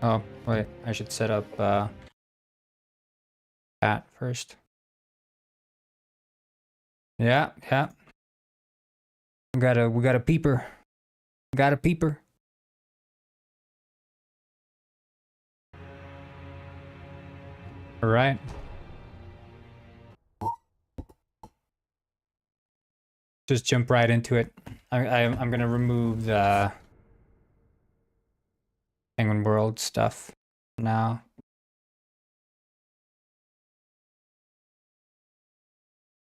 Oh, wait, I should set up that first. Yeah. We got a peeper. We got a peeper. All right. Just jump right into it. I'm gonna remove the Penguin World stuff now.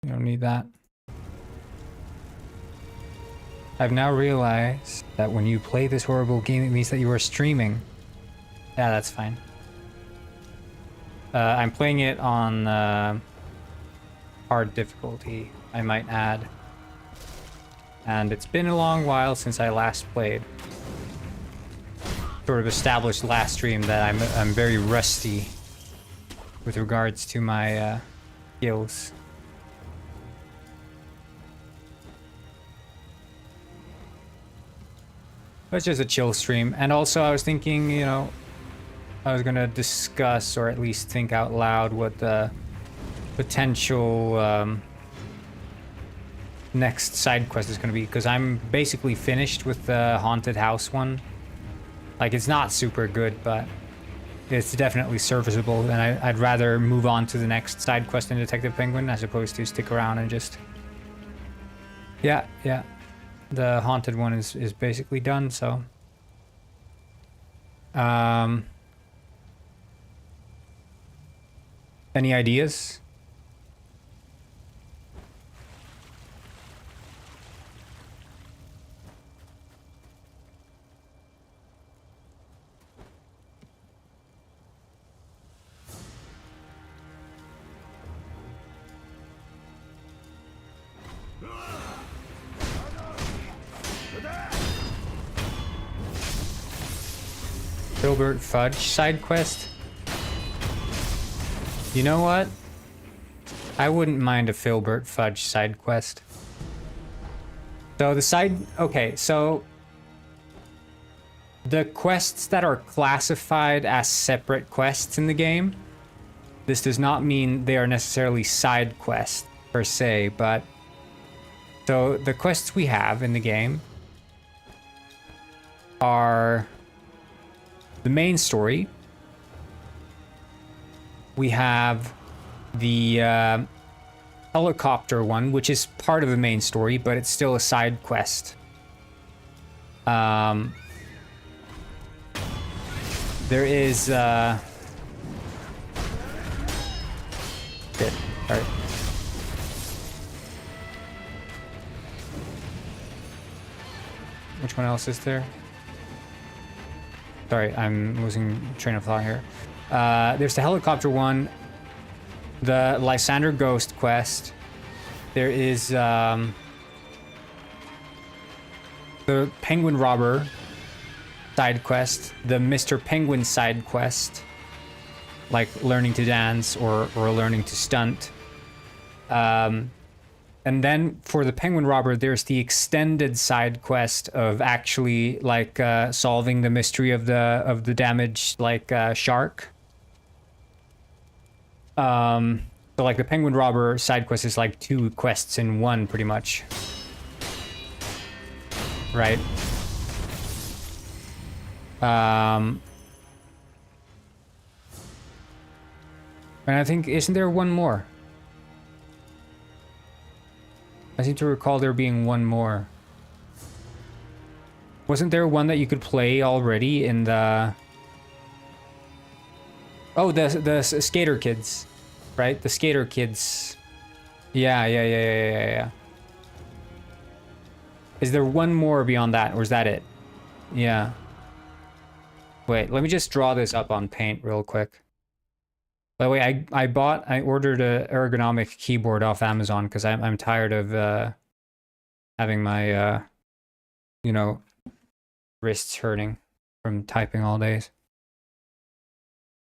You don't need that. I've now realized that when you play this horrible game, it means that you are streaming. Yeah, that's fine. I'm playing it on hard difficulty, I might add. And it's been a long while since I last played. Sort of established last stream that I'm very rusty with regards to my skills. But it's just a chill stream. And also I was thinking, you know, I was gonna discuss or at least think out loud what the potential next side quest is gonna be, because I'm basically finished with the haunted house one. Like, it's not super good, but it's definitely serviceable, and I'd rather move on to the next side quest in Detective Penguin as opposed to stick around and just... Yeah. The haunted one is basically done, so... Any ideas? Filbert Fudge side quest? You know what? I wouldn't mind a Filbert Fudge side quest. So the side... Okay, so... The quests that are classified as separate quests in the game, this does not mean they are necessarily side quests per se, but... So the quests we have in the game are the main story. We have the helicopter one, which is part of the main story, but it's still a side quest. There is shit. All right. Which one else is there? Sorry, I'm losing train of thought here. There's the helicopter one, the Lysander Ghost quest. There is the Penguin Robber side quest, the Mr. Penguin side quest, like learning to dance or learning to stunt. And then for the Penguin Robber, there's the extended side quest of actually like solving the mystery of the damaged like shark. So like the Penguin Robber side quest is like 2 quests in one, pretty much. Right? And I think, isn't there one more? I seem to recall there being one more. Wasn't there one that you could play already in the... Oh, the skater kids, right? The skater kids. Yeah. Is there one more beyond that, or is that it? Yeah. Wait, let me just draw this up on Paint real quick. By the way, I ordered a ergonomic keyboard off Amazon because I'm tired of having my you know, wrists hurting from typing all days.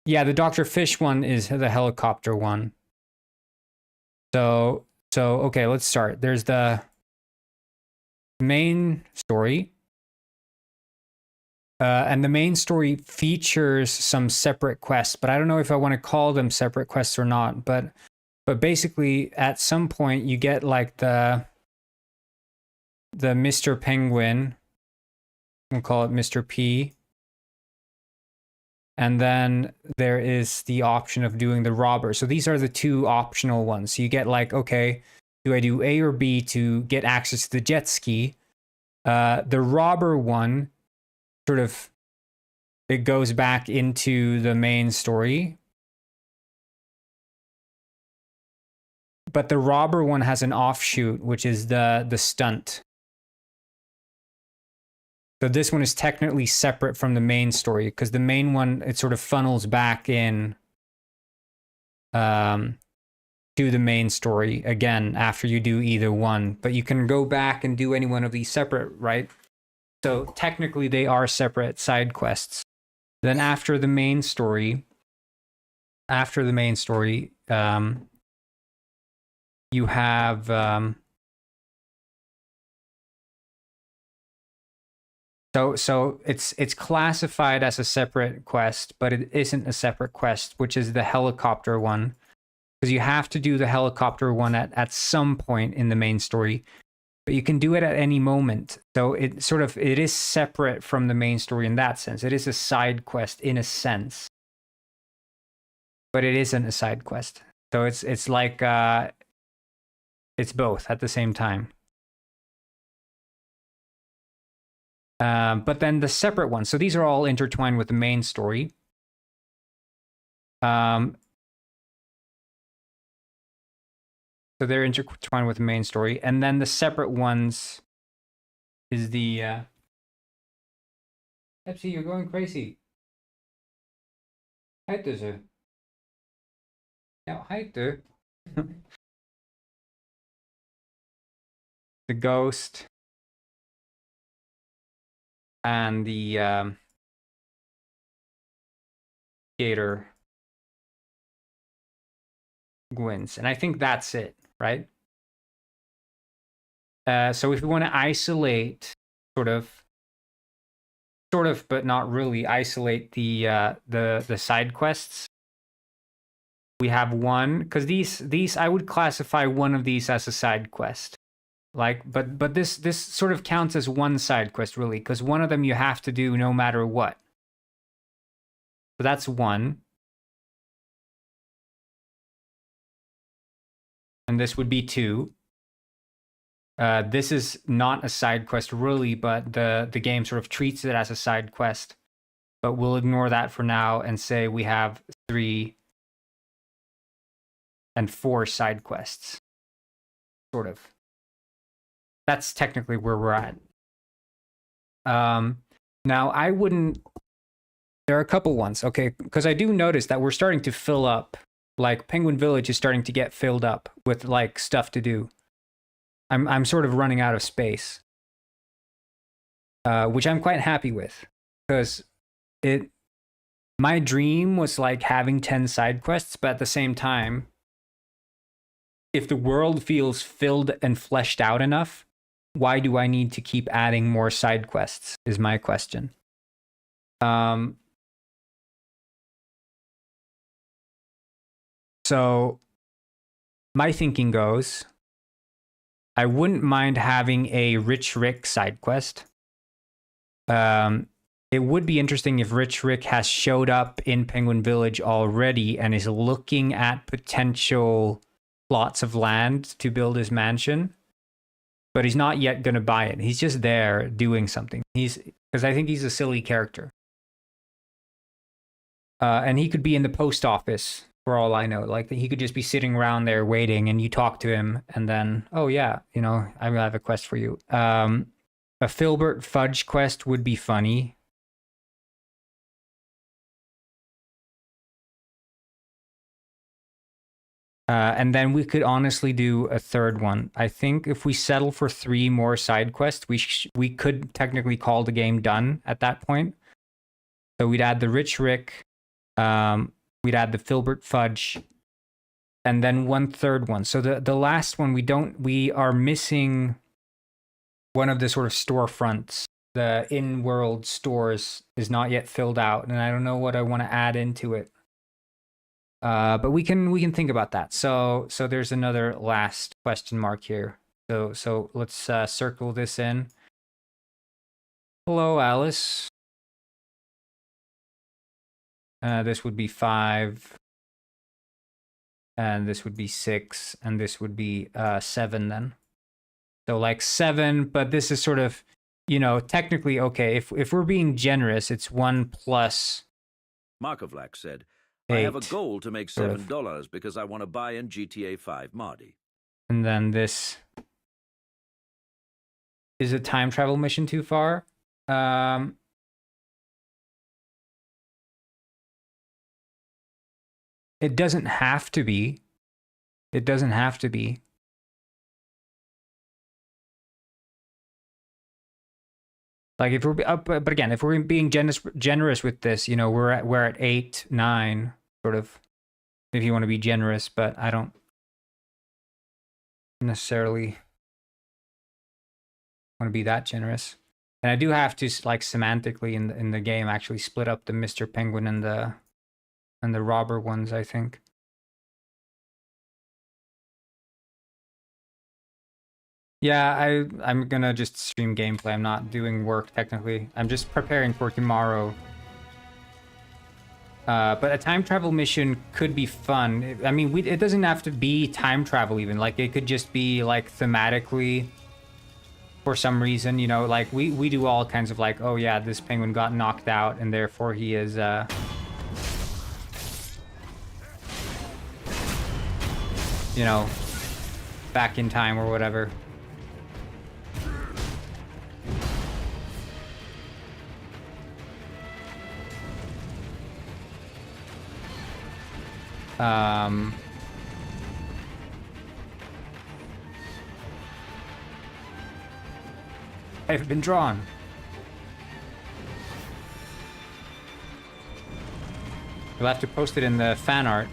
Yeah, the Dr. Fish one is the helicopter one. So okay, let's start. There's the main story. And the main story features some separate quests, but I don't know if I want to call them separate quests or not. But basically, at some point, you get like the Mr. Penguin. We'll call it Mr. P. And then there is the option of doing the robber. So these are the two optional ones. So you get like, okay, do I do A or B to get access to the jet ski? The robber one, sort of, it goes back into the main story. But the robber one has an offshoot, which is the stunt. So this one is technically separate from the main story, because the main one, it sort of funnels back in to the main story again after you do either one. But you can go back and do any one of these separate, right? So technically they are separate side quests. Then after the main story, you have so it's classified as a separate quest, but it isn't a separate quest, which is the helicopter one, because you have to do the helicopter one at some point in the main story, but you can do it at any moment. So it is separate from the main story in that sense. It is a side quest in a sense, but it isn't a side quest. So it's like it's both at the same time. But then the separate ones, so these are all intertwined with the main story. So they're intertwined with the main story. And then the separate ones is the... Pepsi, you're going crazy. Heter ze. Ja, heter. The ghost. And the theater wins. And I think that's it, right? So if we want to isolate, sort of, but not really isolate the side quests, we have one, because these I would classify one of these as a side quest. Like, but this sort of counts as one side quest, really, because one of them you have to do no matter what. So that's one. And this would be two. This is not a side quest, really, but the game sort of treats it as a side quest. But we'll ignore that for now and say we have 3 and 4 side quests. Sort of. That's technically where we're at. Now, I wouldn't... There are a couple ones, okay? Because I do notice that we're starting to fill up. Like, Penguin Village is starting to get filled up with, like, stuff to do. I'm sort of running out of space. Which I'm quite happy with. Because my dream was, like, having 10 side quests, but at the same time, if the world feels filled and fleshed out enough, why do I need to keep adding more side quests, is my question. So my thinking goes, I wouldn't mind having a Rich Rick side quest. It would be interesting if Rich Rick has showed up in Penguin Village already and is looking at potential plots of land to build his mansion. But he's not yet going to buy it. He's just there doing something. Because I think he's a silly character. And he could be in the post office, for all I know. Like, he could just be sitting around there waiting, and you talk to him, and then, oh yeah, you know, I have a quest for you. A Filbert Fudge quest would be funny. And then we could honestly do a third one. I think if we settle for 3 more side quests, we could technically call the game done at that point. So we'd add the Rich Rick, we'd add the Filbert Fudge, and then one third one. So the last one we are missing one of the sort of storefronts, the in-world stores, is not yet filled out, and I don't know what I want to add into it. But we can think about that. So there's another last question mark here. So let's circle this in. Hello, Alice. This would be 5, and this would be 6, and this would be 7 then. So like 7, but this is sort of, you know, technically okay. If we're being generous, it's 1 plus. Markovlak said, 8, I have a goal to make $7 because I want to buy in GTA 5 Marty. And then this is a time travel mission too far. It doesn't have to be. It doesn't have to be. Like if we're but again, if we're being generous with this, you know, we're at 8, 9 sort of, if you want to be generous, but I don't necessarily want to be that generous. And I do have to, like, semantically in the game actually split up the Mr. Penguin and the robber ones, I think. Yeah, I'm gonna just stream gameplay. I'm not doing work technically. I'm just preparing for tomorrow. But a time travel mission could be fun. I mean, it doesn't have to be time travel even. Like, it could just be like thematically, for some reason, you know, like we do all kinds of like, oh yeah, this penguin got knocked out and therefore he is you know, back in time or whatever. I've been drawn. You'll have to post it in the fan art.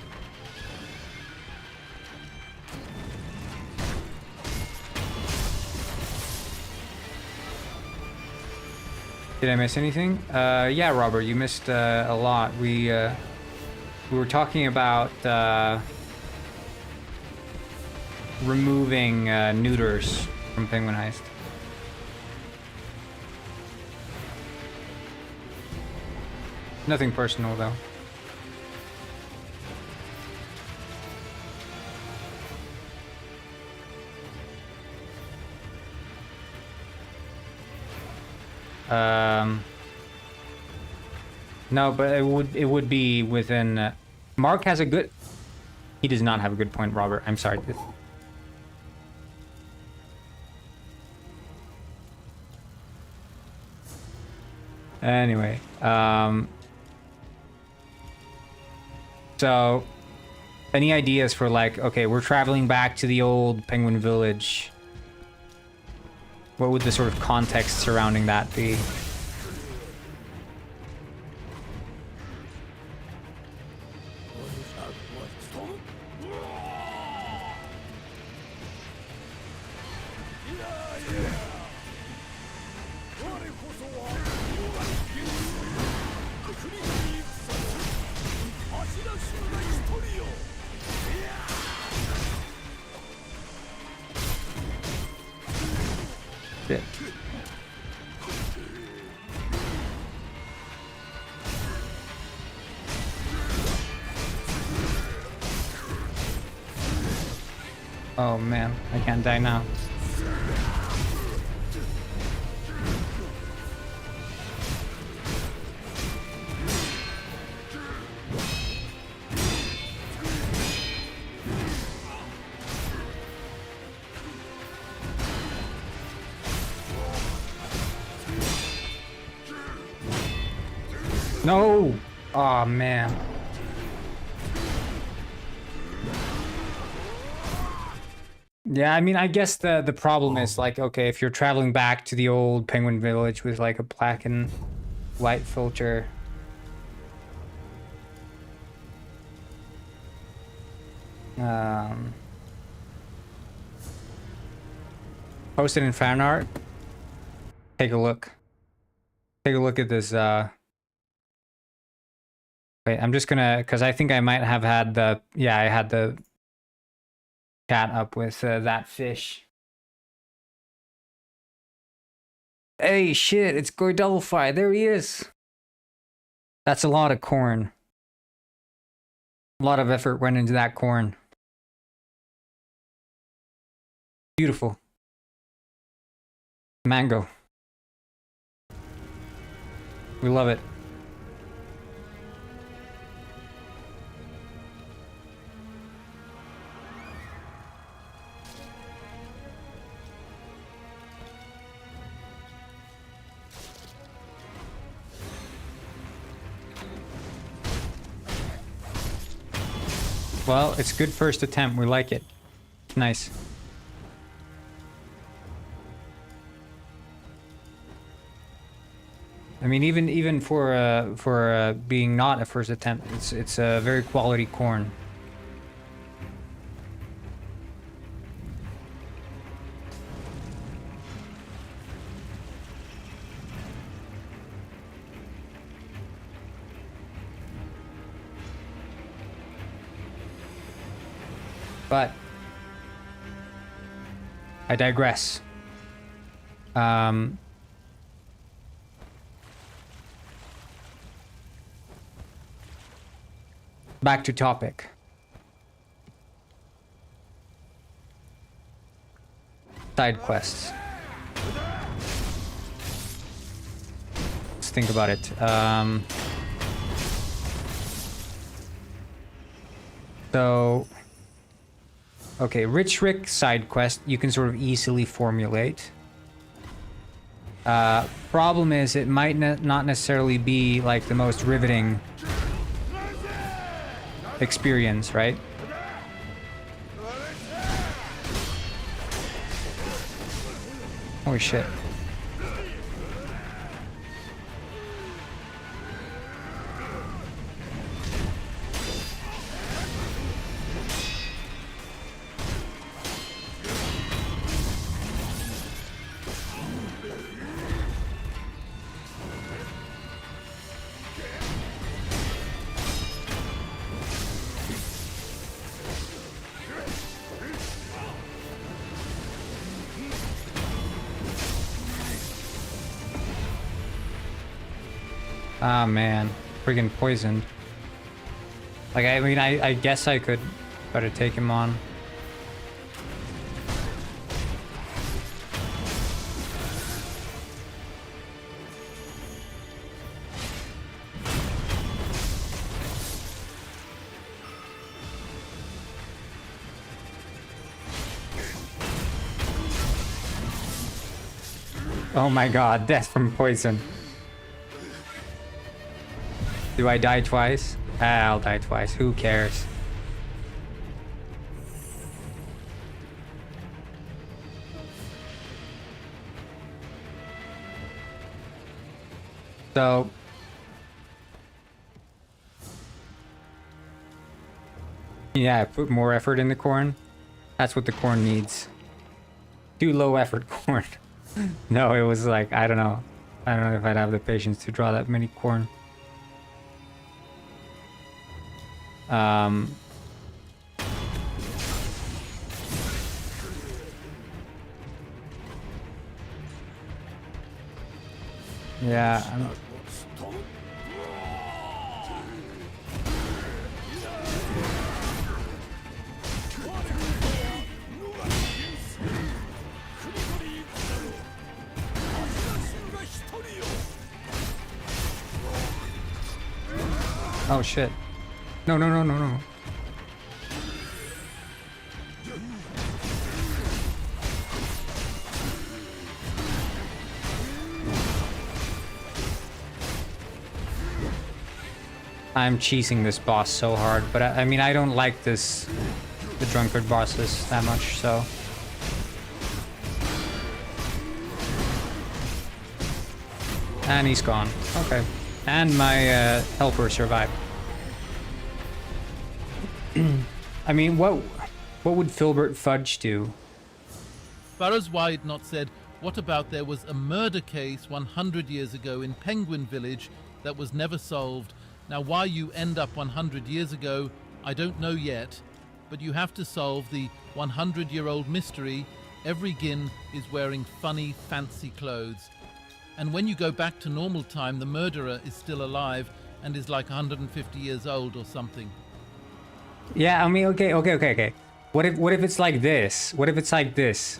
Did I miss anything? Yeah, Robert, you missed a lot. We were talking about removing neuters from Penguin Heist. Nothing personal, though. No, but it would be within. Mark has a good. He does not have a good point, Robert. I'm sorry. Anyway, so any ideas for, like, okay, we're traveling back to the old Penguin Village. What would the sort of context surrounding that be? Oh man, I can't die now. No! Oh man. Yeah, I mean, I guess the problem is, like, okay, if you're traveling back to the old Penguin Village with like a black and white filter. Post it in fan art. Take a look. Take a look at this. Wait, I'm just gonna, because I think I might have had the, yeah, I had the chat up with that fish. Hey, shit, it's Goy Doublefly. There he is. That's a lot of corn. A lot of effort went into that corn. Beautiful. Mango. We love it. Well, it's good first attempt. We like it. Nice. I mean, even for being not a first attempt, it's a very quality corn. But I digress. Back to topic. Side quests. Let's think about it. So, okay, Rich Rick side quest you can sort of easily formulate. Problem is, it might not necessarily be like the most riveting experience, right? Holy shit. Ah, man. Friggin' poisoned. Like, I mean, I guess I could try to take him on. Oh my god, death from poison. Do I die twice? I'll die twice. Who cares? So... yeah, put more effort in the corn. That's what the corn needs. Too low effort corn. No, it was like, I don't know. I don't know if I'd have the patience to draw that many corn. Yeah. Oh shit. No, no, no, no, no. I'm cheesing this boss so hard, but I mean, I don't like the drunkard bosses that much, so. And he's gone. Okay. And my helper survived. I mean, what would Filbert Fudge do? Pharaoh's Wide not said, What about there was a murder case 100 years ago in Penguin Village that was never solved? Now, why you end up 100 years ago, I don't know yet, but you have to solve the 100-year-old mystery. Every Gin is wearing funny, fancy clothes. And when you go back to normal time, the murderer is still alive and is like 150 years old or something. Yeah, I mean, okay. What if it's like this? What if it's like this?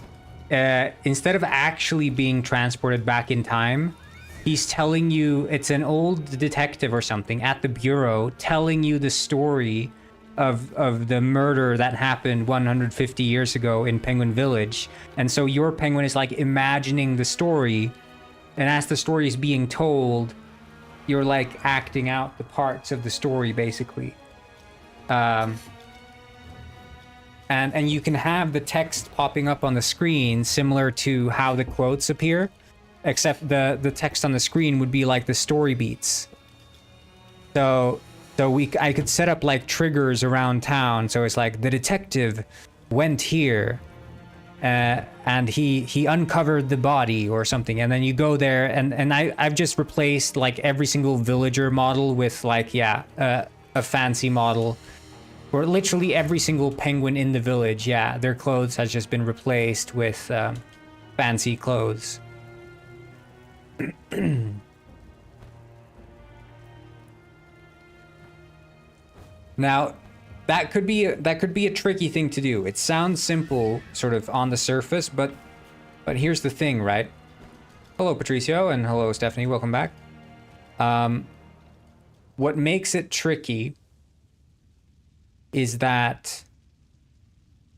Instead of actually being transported back in time, he's telling you, it's an old detective or something at the bureau telling you the story of the murder that happened 150 years ago in Penguin Village. And so your penguin is like imagining the story, and as the story is being told, you're like acting out the parts of the story, basically. And you can have the text popping up on the screen similar to how the quotes appear, except the text on the screen would be like the story beats. So I could set up like triggers around town. So it's like the detective went here, and he uncovered the body or something, and then you go there, and I've just replaced like every single villager model with like a fancy model. Or literally every single penguin in the village, yeah, their clothes has just been replaced with fancy clothes. Now, that could be a tricky thing to do. It sounds simple, sort of on the surface, but here's the thing, right? Hello, Patricio, and hello, Stephanie. Welcome back. What makes it tricky is that,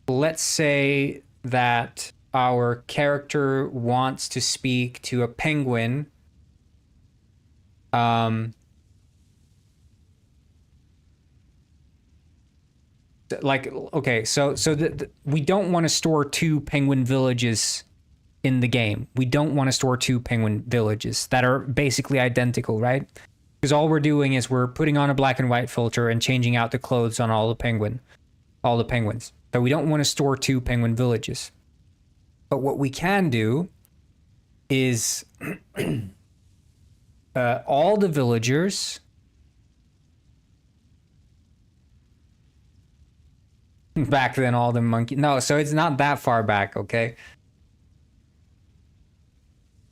let's say that our character wants to speak to a penguin, like, okay, so we don't want to store two penguin villages in the game. We don't want to store two penguin villages that are basically identical, right? Because all we're doing is we're putting on a black and white filter and changing out the clothes on all the penguins. So we don't want to store two penguin villages. But what we can do is all the villagers back then, all the monkey. No, so it's not that far back, okay?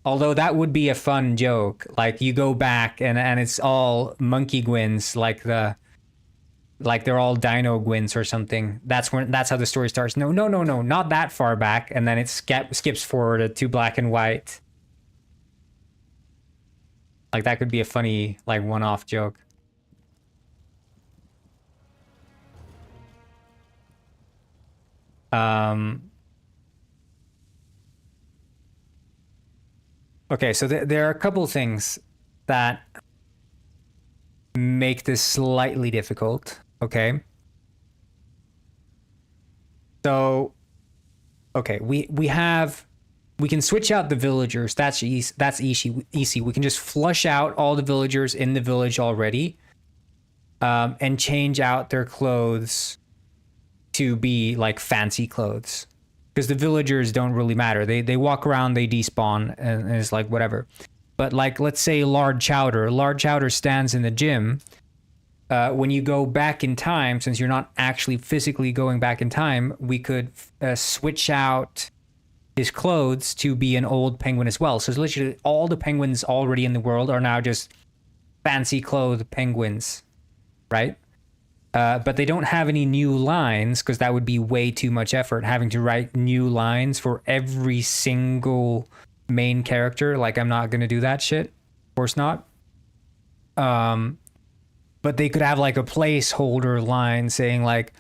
Although that would be a fun joke. Like you go back and it's all monkey gwins, like they're all dino gwins or something. That's how the story starts. No, not that far back. And then it skips forward to black and white. Like that could be a funny like one-off joke. Okay, so there are a couple things that make this slightly difficult, okay? So, okay, we can switch out the villagers. That's easy. We can just flush out all the villagers in the village already, and change out their clothes to be like fancy clothes. Because the villagers don't really matter. They walk around, they despawn, and it's like whatever. But like, let's say Lard Chowder stands in the gym. When you go back in time, since you're not actually physically going back in time, we could switch out his clothes to be an old penguin as well. So it's literally all the penguins already in the world are now just fancy clothed penguins, right? But they don't have any new lines, because that would be way too much effort, having to write new lines for every single main character. Like, I'm not going to do that shit. Of course not. But they could have like a placeholder line saying like,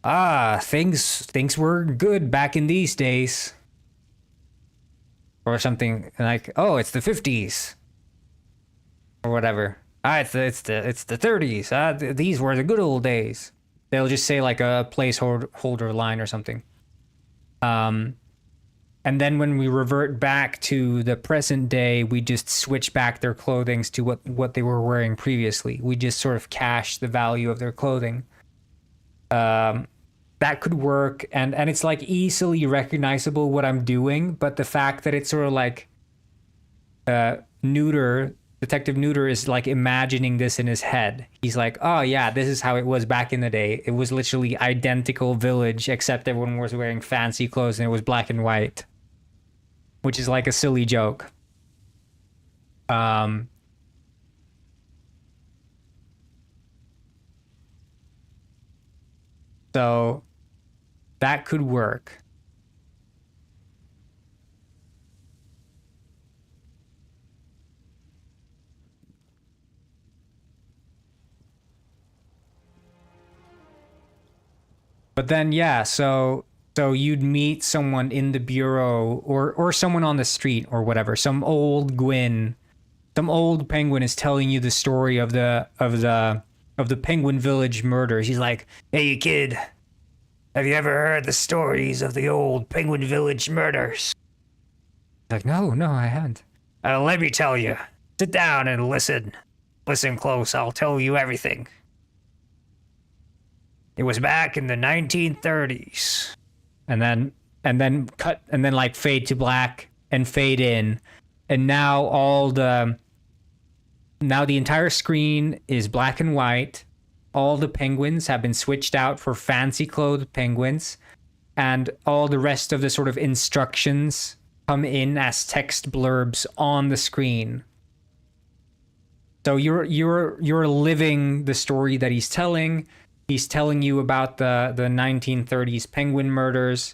things were good back in these days. Or something like, oh, it's the 50s. Or whatever. It's the 30s. These were the good old days. They'll just say like a placeholder line or something. And then when we revert back to the present day, we just switch back their clothing to what they were wearing previously. We just sort of cache the value of their clothing. that could work, and it's like easily recognizable what I'm doing, but the fact that it's sort of like Detective Neuter is like imagining this in his head. He's like, oh yeah, this is how it was back in the day. It was literally identical village, except everyone was wearing fancy clothes and it was black and white, which is like a silly joke. So that could work. But then, yeah, so you'd meet someone in the bureau or someone on the street or whatever. Some old penguin is telling you the story of the Penguin Village murders. He's like, "Hey kid, have you ever heard the stories of the old Penguin Village murders?" Like, no, I haven't. Let me tell you. Sit down and listen. Listen close. I'll tell you everything. It was back in the 1930s. And then cut, and then like fade to black and fade in. And now the entire screen is black and white. All the penguins have been switched out for fancy clothed penguins. And all the rest of the sort of instructions come in as text blurbs on the screen. So you're living the story that he's telling. He's telling you about the 1930s penguin murders,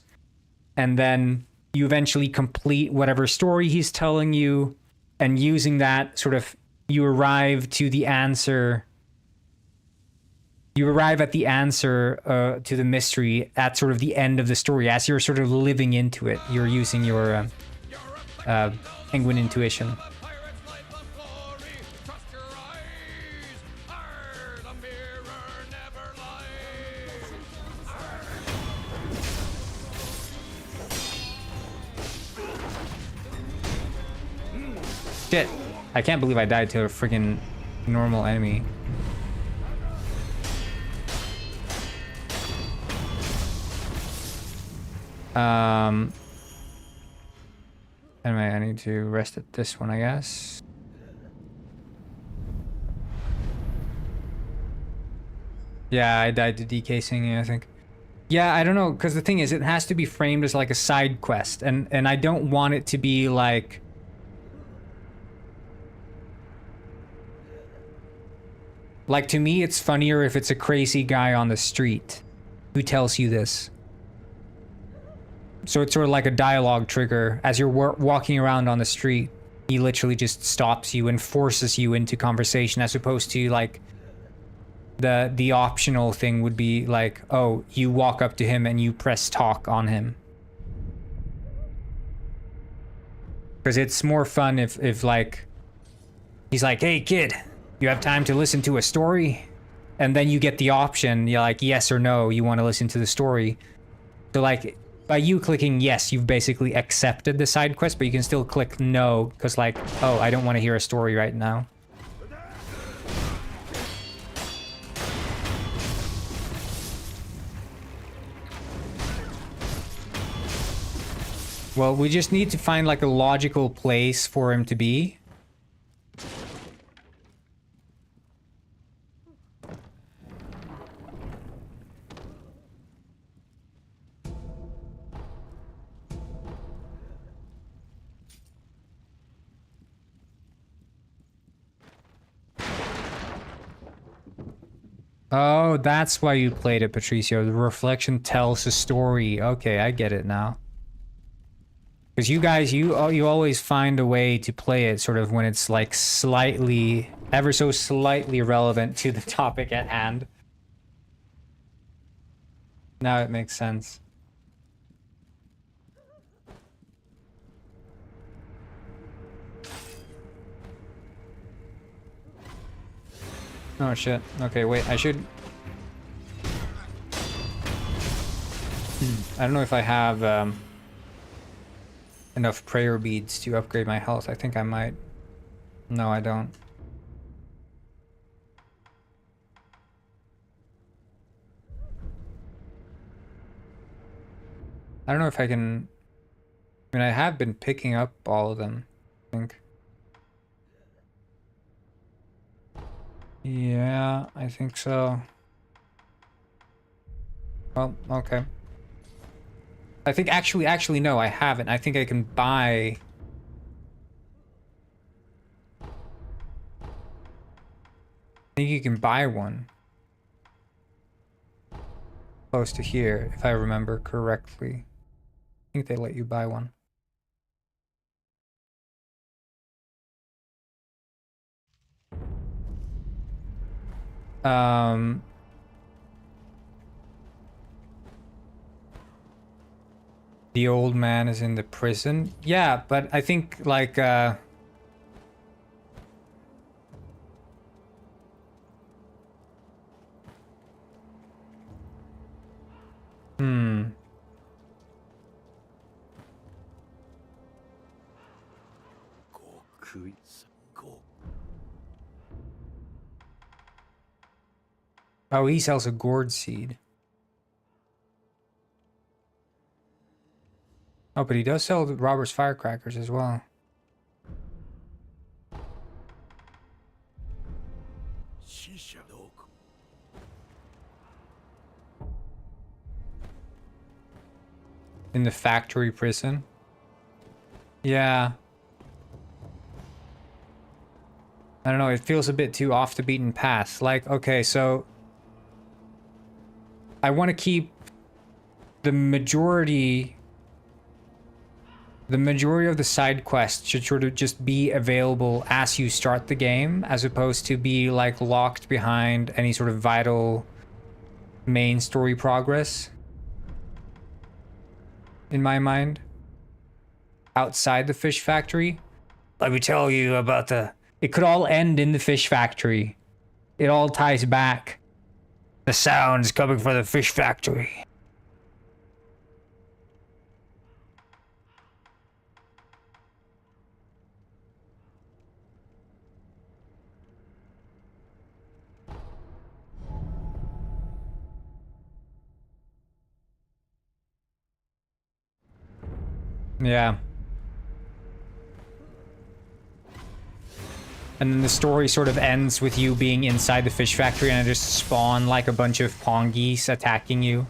and then you eventually complete whatever story he's telling you, and using that sort of you arrive at the answer to the mystery at sort of the end of the story. As you're sort of living into it, you're using your penguin intuition. Shit, I can't believe I died to a freaking normal enemy. Anyway, I need to rest at this one, I guess. Yeah, I died to decasing, I think. Yeah, I don't know, because the thing is, it has to be framed as like a side quest, and I don't want it to be like... Like, to me, it's funnier if it's a crazy guy on the street who tells you this. So it's sort of like a dialogue trigger. As you're walking around on the street, he literally just stops you and forces you into conversation, as opposed to, like, the optional thing would be like, oh, you walk up to him and you press talk on him. Because it's more fun if like, he's like, hey, kid, you have time to listen to a story? And then you get the option, you're like, yes or no, you want to listen to the story. So like, by you clicking yes, you've basically accepted the side quest, but you can still click no, because like, oh, I don't want to hear a story right now. Well, we just need to find like a logical place for him to be. Oh, that's why you played it, Patricio. The reflection tells a story. Okay, I get it now. Because you guys, you always find a way to play it sort of when it's like slightly, ever so slightly relevant to the topic at hand. Now it makes sense. Oh shit. Okay, wait, I should... I don't know if I have enough prayer beads to upgrade my health. I think I might. No, I don't. I don't know if I can... I mean, I have been picking up all of them, I think. Yeah, I think so. Well, okay. I think actually, no, I haven't. I think I can buy... I think you can buy one. Close to here, if I remember correctly. I think they let you buy one. The old man is in the prison. Yeah, but I think like Oh, he sells a gourd seed. Oh, but he does sell the Robert's firecrackers as well. In the factory prison. Yeah. I don't know, it feels a bit too off the beaten path. Like, okay, so I want to keep the majority of the side quests should sort of just be available as you start the game, as opposed to be like locked behind any sort of vital main story progress. In my mind. Outside the fish factory. Let me tell you about the... It could all end in the fish factory. It all ties back. The sounds coming from the fish factory. Yeah. And then the story sort of ends with you being inside the fish factory and I just spawn like a bunch of pong geese attacking you.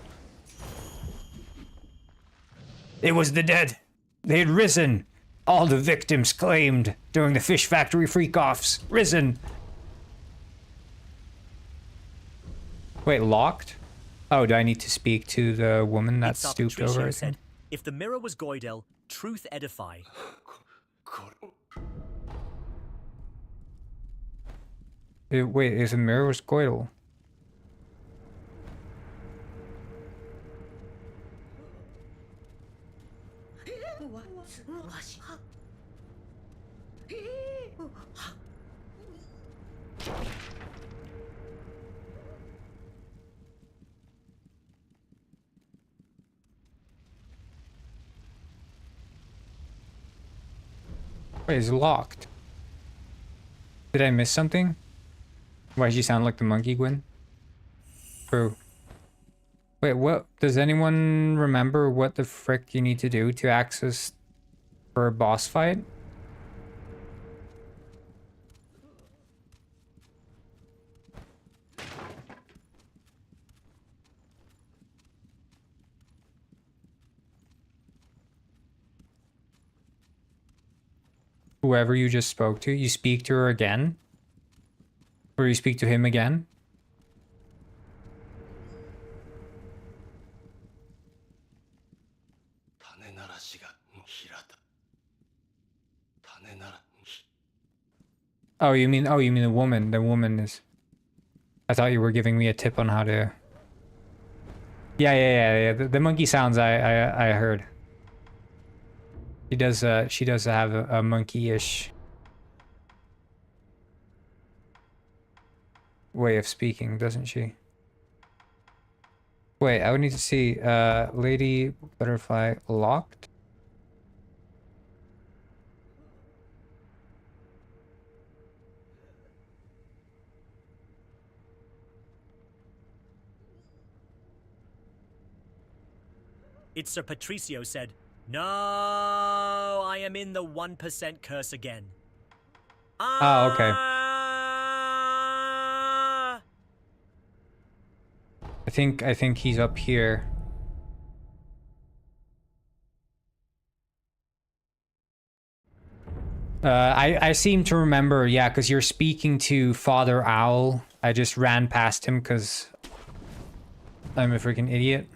It was the dead. They had risen. All the victims claimed during the fish factory freak-offs. Risen. Wait, locked? Oh, do I need to speak to the woman that stooped over it? Said, if the mirror was Goidel, truth edify. Wait, if the mirror was Goidel? Wait, it's locked. Did I miss something? Why does she sound like the monkey, Gwen? True. Wait, what? Does anyone remember what the frick you need to do to access for a boss fight? Whoever you just spoke to, you speak to her again? Or you speak to him again? Oh, you mean the woman. The woman is... I thought you were giving me a tip on how to... Yeah. The monkey sounds I heard. She does have a monkey-ish way of speaking, doesn't she? Wait, I would need to see, Lady Butterfly locked? It's Sir Patricio said, "No, I am in the 1% curse again." Oh, okay. I think he's up here. I seem to remember, yeah, because you're speaking to Father Owl. I just ran past him because I'm a freaking idiot.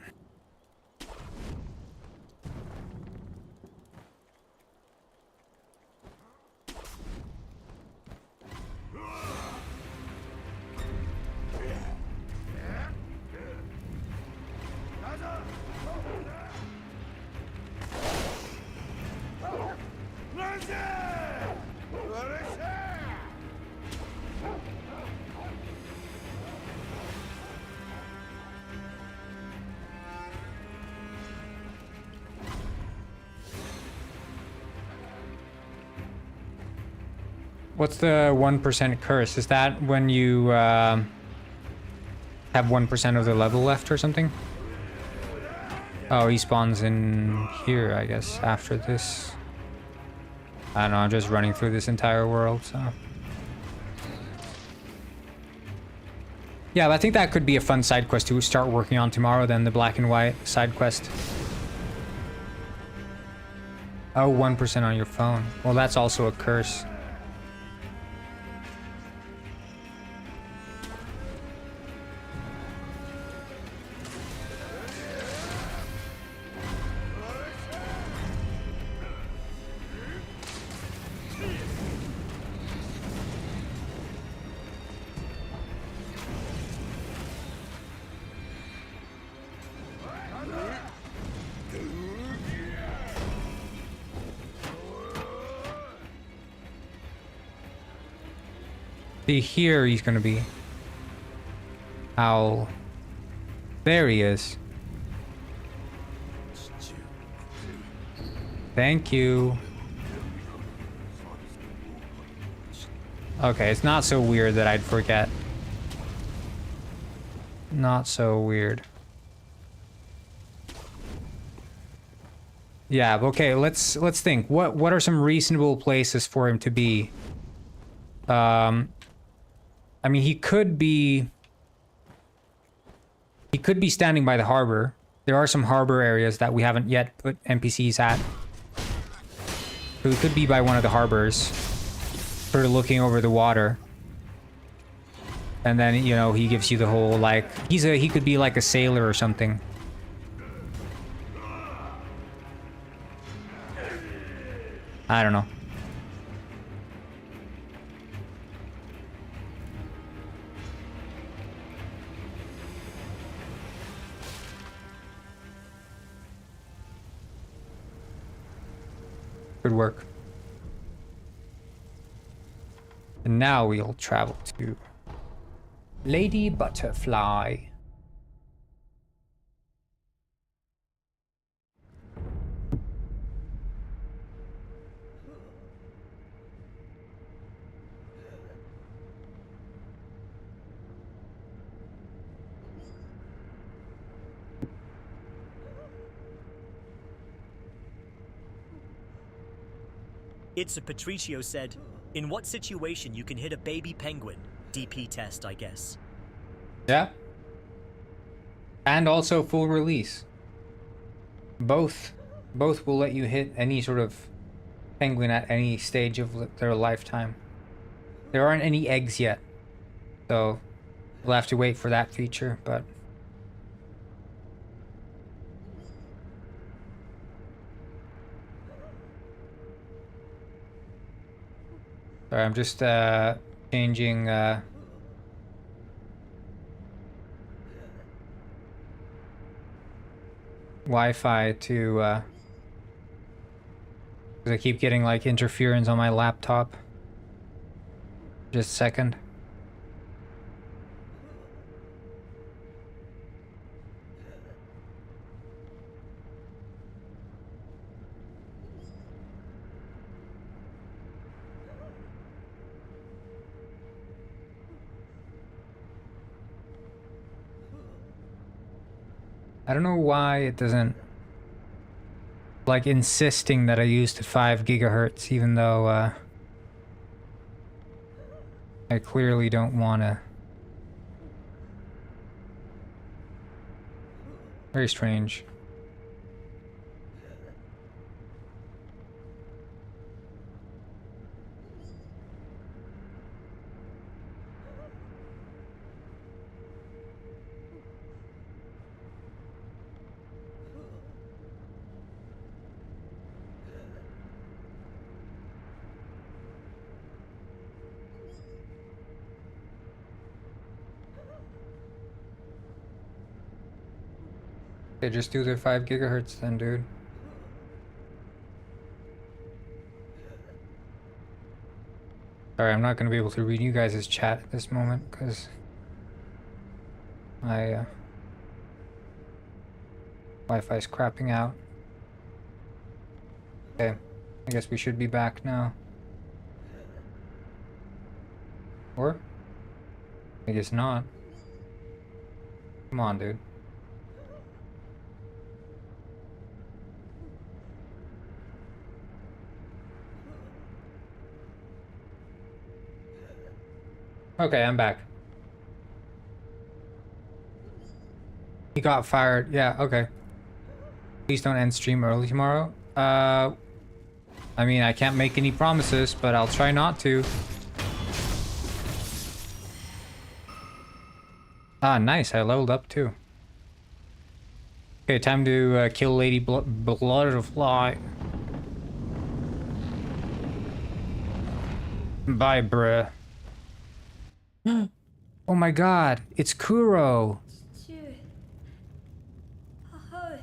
What's the 1% curse? Is that when you have 1% of the level left or something? Oh, he spawns in here, I guess, after this. I don't know, I'm just running through this entire world, so... Yeah, but I think that could be a fun side quest to start working on tomorrow, then, the black and white side quest. Oh, 1% on your phone. Well, that's also a curse. See, here he's gonna be. Owl. There he is. Thank you. Okay, it's not so weird that I'd forget. Not so weird. Yeah, okay, let's think. What are some reasonable places for him to be? I mean, he could be standing by the harbor. There are some harbor areas that we haven't yet put NPCs at. So he could be by one of the harbors, sort of looking over the water. And then, you know, he gives you the whole, like, he could be like a sailor or something. I don't know. Good work. And now we'll travel to Lady Butterfly. It's a Patricio said, "In what situation you can hit a baby penguin?" DP test, I guess. Yeah. And also full release. Both will let you hit any sort of penguin at any stage of their lifetime. There aren't any eggs yet, so we'll have to wait for that feature, but... Sorry, I'm just changing Wi-Fi to because I keep getting like interference on my laptop. Just a second. I don't know why it doesn't like insisting that I use the 5 gigahertz, even though I clearly don't want to. Very strange. They just do their 5 gigahertz then, dude. Sorry, I'm not going to be able to read you guys' chat at this moment, because my Wi-Fi's crapping out. Okay, I guess we should be back now. Or? I guess not. Come on, dude. Okay, I'm back. He got fired. Yeah, okay. Please don't end stream early tomorrow. I mean, I can't make any promises, but I'll try not to. Ah, nice. I leveled up too. Okay, time to kill Lady Butterfly. Bye, bruh. Oh my god, it's Kuro. 父上母上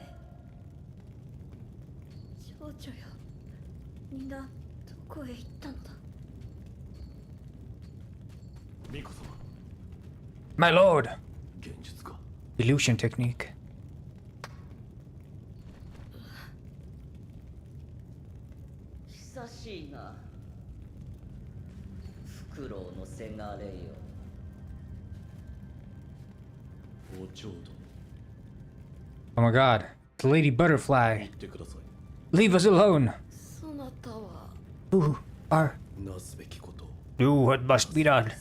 少女よみんなどこへ行ったのだ My lord. Illusion technique. 久しいなフクロウのせがれよ Oh my god, it's Lady Butterfly. Leave us alone. そなたは Who are do what must be done.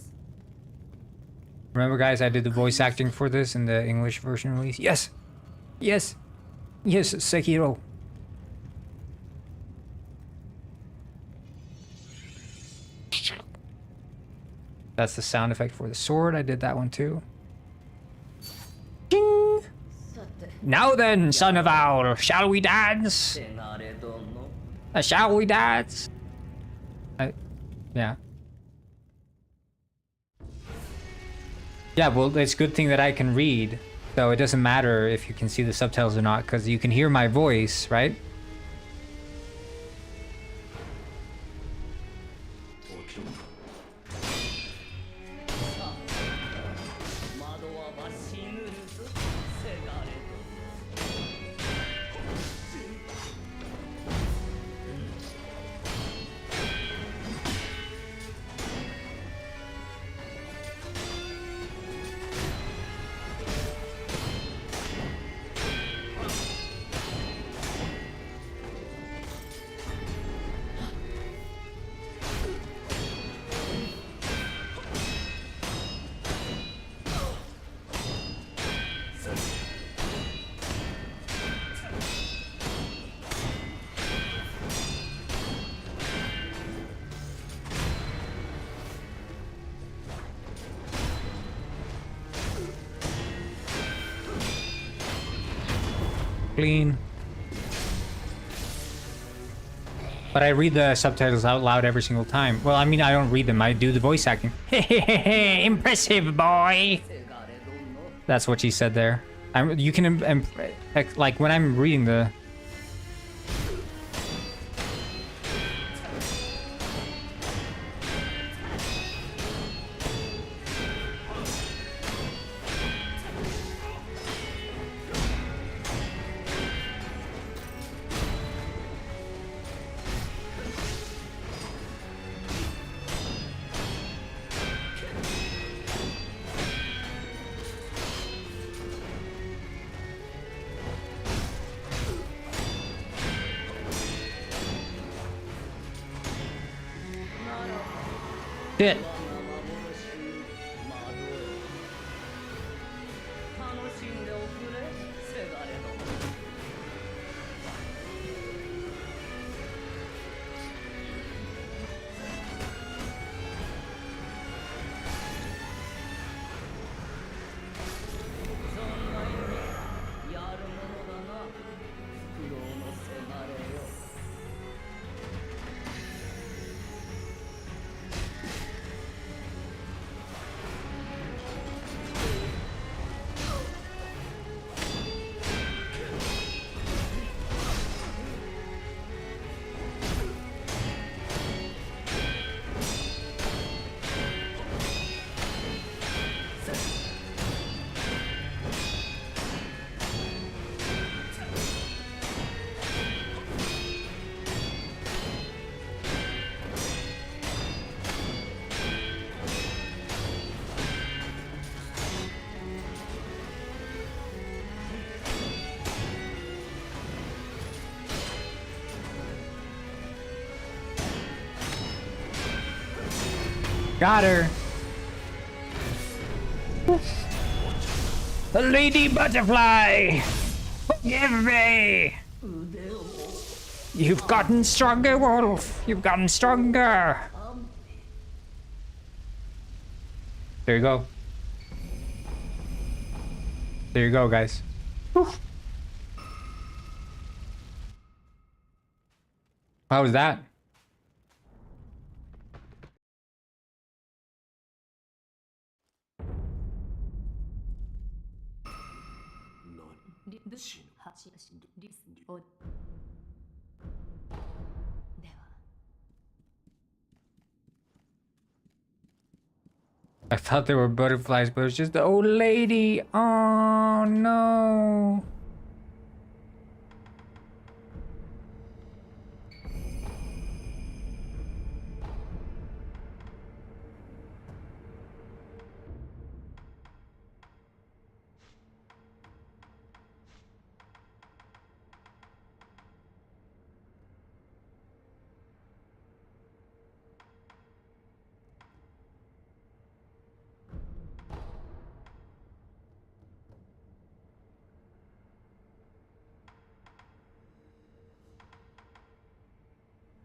Remember, guys, I did the voice acting for this in the English version release. Yes, yes, yes, Sekiro. That's the sound effect for the sword. I did that one too. Ding! さて Now then, son of owl, shall we dance? せがれ殿 Shall we dance? Yeah. Yeah, well, it's a good thing that I can read. So it doesn't matter if you can see the subtitles or not, because you can hear my voice, right? Clean. But I read the subtitles out loud every single time. Well, I mean, I don't read them. I do the voice acting. Impressive, boy. That's what she said there. You can, like, when I'm reading the... Shit. 楽しんでおくれせがれども そんな夢やるものだなフクロウのせがれよ Got her. The lady butterfly. Forgive me. You've gotten stronger, Wolf. You've gotten stronger. There you go. There you go, guys. Whew. How was that? I thought they were butterflies, but it's just the old lady. Oh no.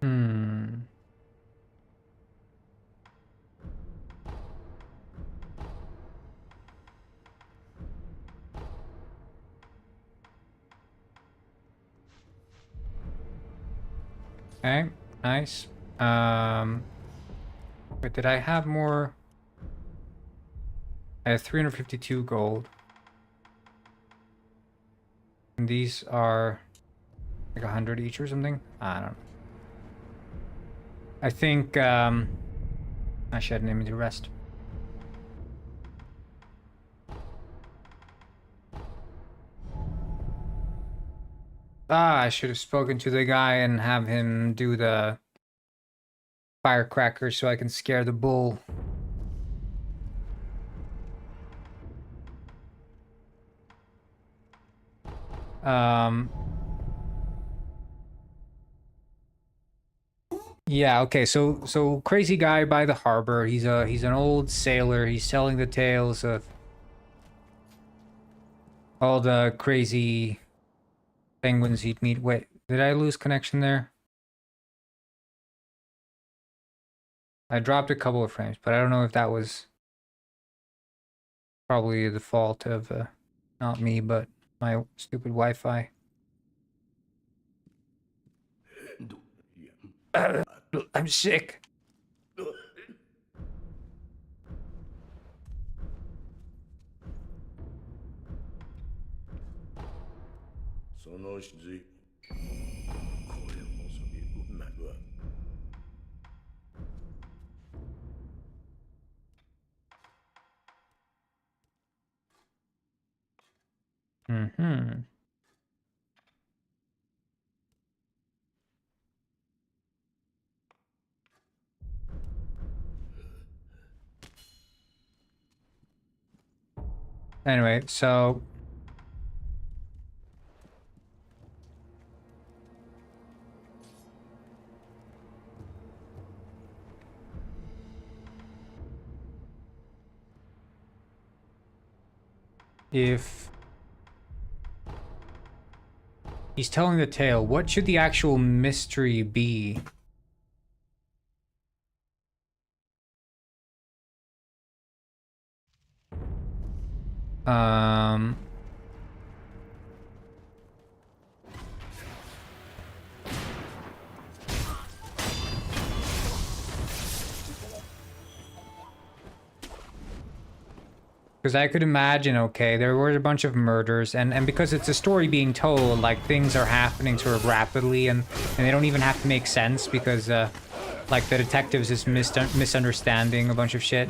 Hmm. Okay, nice. Wait, did I have more? I have 352 gold. And these are like 100 each or something? I don't know. I think, I should name it the rest. Ah, I should have spoken to the guy and have him do the firecracker so I can scare the bull. Yeah, okay, so crazy guy by the harbor. He's an old sailor. He's telling the tales of all the crazy penguins he'd meet. Wait, did I lose connection there? I dropped a couple of frames, but I don't know if that was probably the fault of not me, but my stupid Wi-Fi. I'm sick. Mm-hmm. Anyway, so if he's telling the tale, what should the actual mystery be? Because I could imagine, okay, there were a bunch of murders, and because it's a story being told, like, things are happening sort of rapidly, and they don't even have to make sense, because, like, the detectives is misunderstanding a bunch of shit.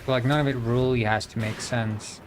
But, like, none of it really has to make sense.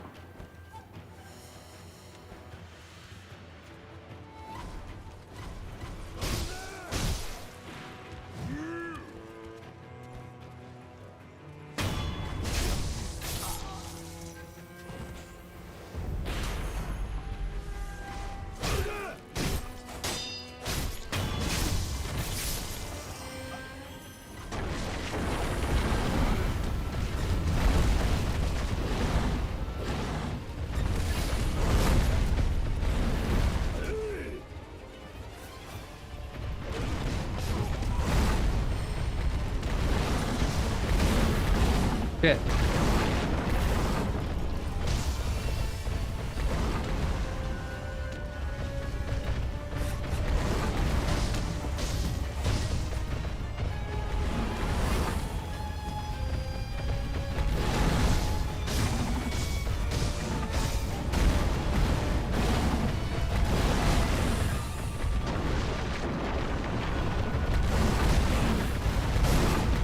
Shit.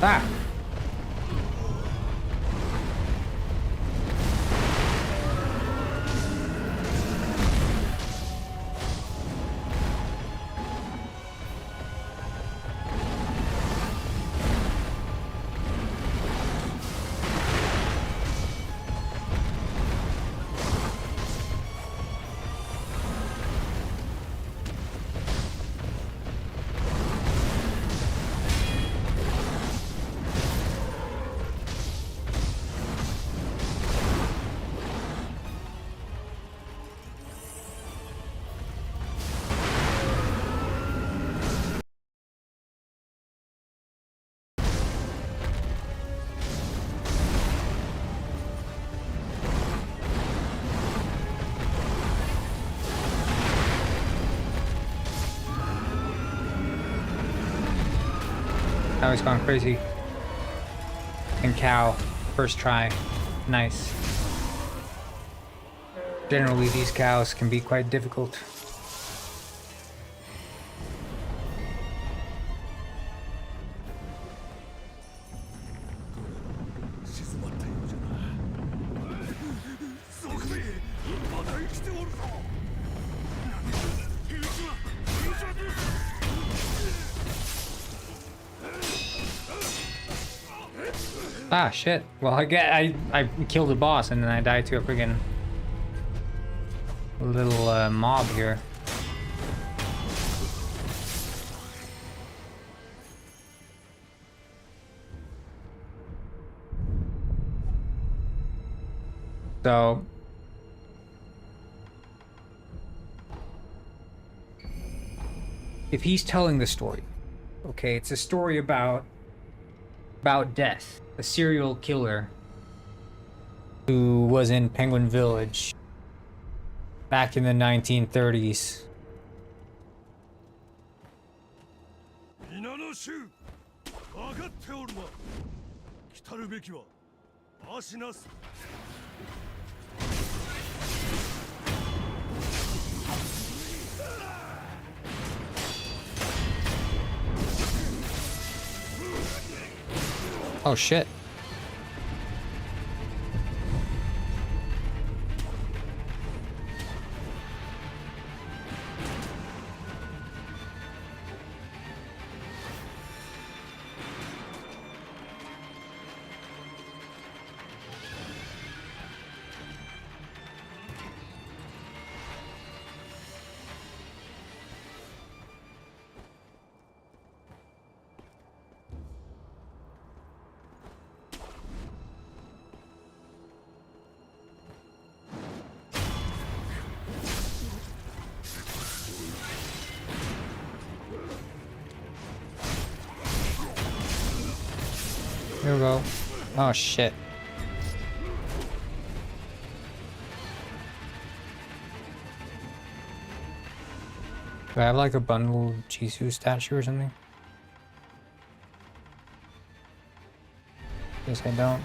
Ah! Now he's gone crazy. And cow. First try. Nice. Generally, these cows can be quite difficult. Ah, shit. Well, I killed the boss and then I died to a friggin' little mob here. So if he's telling the story, okay, it's a story about death, a serial killer who was in Penguin Village back in the 1930s. Oh shit. Here we go. Oh shit. Do I have like a bundled Jisoo statue or something? Guess I don't.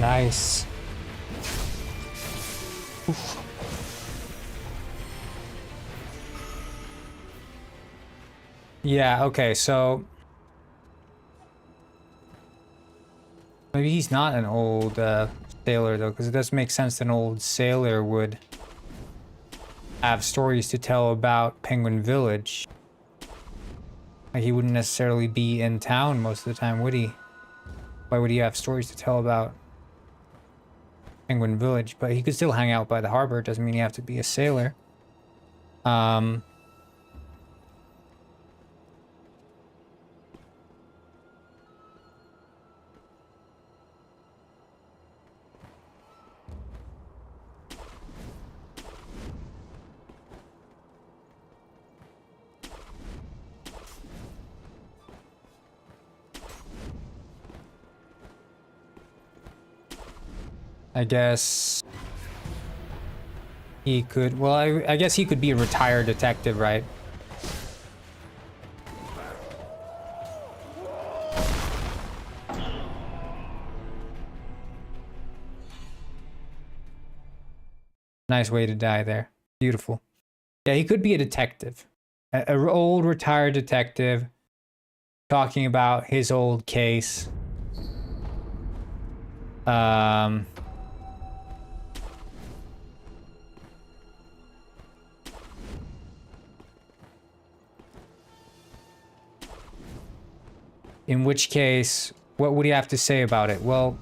Nice. Oof. Yeah, okay, so maybe he's not an old sailor though, because it does make sense that an old sailor would have stories to tell about Penguin Village. Like he wouldn't necessarily be in town most of the time, would he? Why would he have stories to tell about Penguin Village? But he could still hang out by the harbor. It doesn't mean you have to be a sailor. I guess he could, well, I guess he could be a retired detective, right? Nice way to die there. Beautiful. Yeah, he could be a detective. An old retired detective talking about his old case. In which case, what would he have to say about it? Well,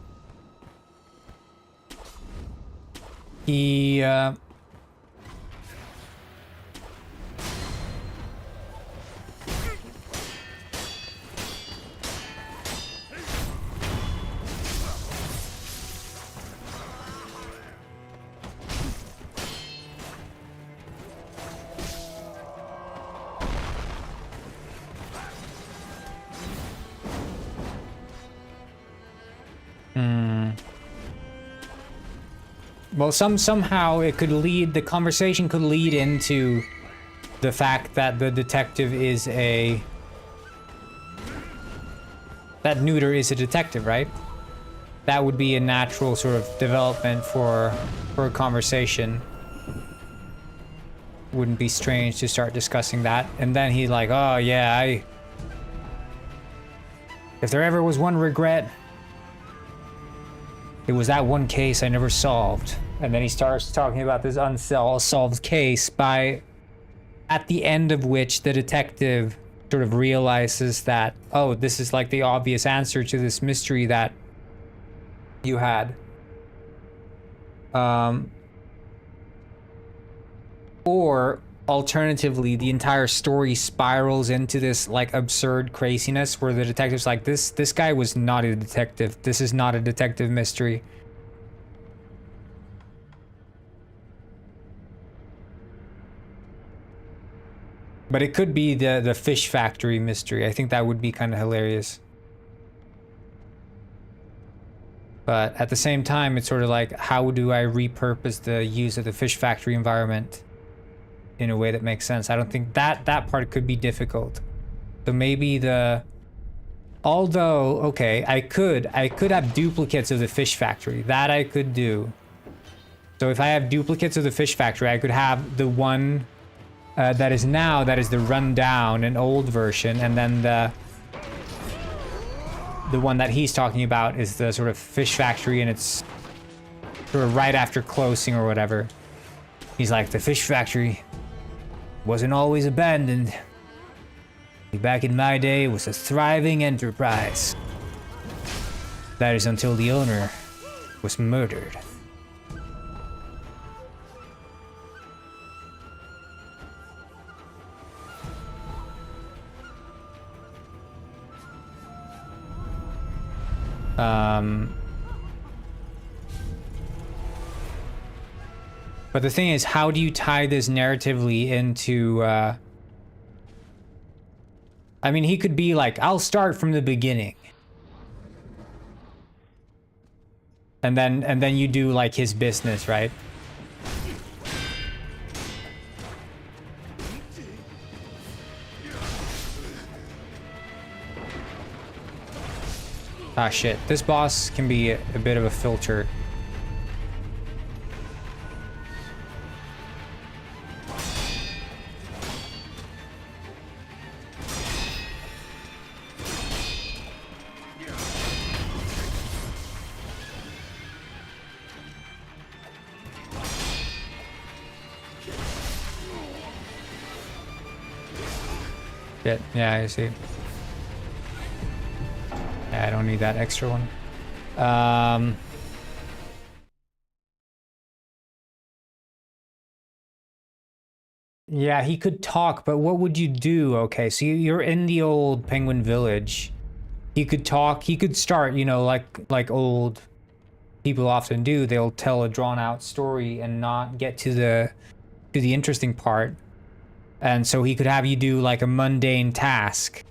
he, well, somehow it could lead, the conversation could lead into the fact that the detective is that Neuter is a detective, right? That would be a natural sort of development for a conversation. Wouldn't be strange to start discussing that. And then he's like, oh yeah, if there ever was one regret, it was that one case I never solved. And then he starts talking about this unsolved case at the end of which the detective sort of realizes that, oh, this is like the obvious answer to this mystery that you had. Or alternatively, the entire story spirals into this like absurd craziness where the detective's like, this guy was not a detective. This is not a detective mystery. But it could be the fish factory mystery. I think that would be kind of hilarious. But at the same time, it's sort of like, how do I repurpose the use of the fish factory environment in a way that makes sense? I don't think that part could be difficult. So maybe although, okay, I could have duplicates of the fish factory. That I could do. So if I have duplicates of the fish factory, I could have the one that is the rundown, an old version, and then the one that he's talking about is the sort of fish factory, and it's sort of right after closing or whatever. He's like, the fish factory wasn't always abandoned. Back in my day, it was a thriving enterprise. That is until the owner was murdered. But the thing is, how do you tie this narratively into, I mean, he could be like, I'll start from the beginning. And then you do like his business, right? Ah, shit. This boss can be a bit of a filter. Shit. Yeah, I see. Yeah, I don't need that extra one. Yeah, he could talk, but what would you do? Okay, so you're in the old penguin village. He could talk. He could start, you know, like old people often do. They'll tell a drawn-out story and not get to the interesting part. And so he could have you do like a mundane task.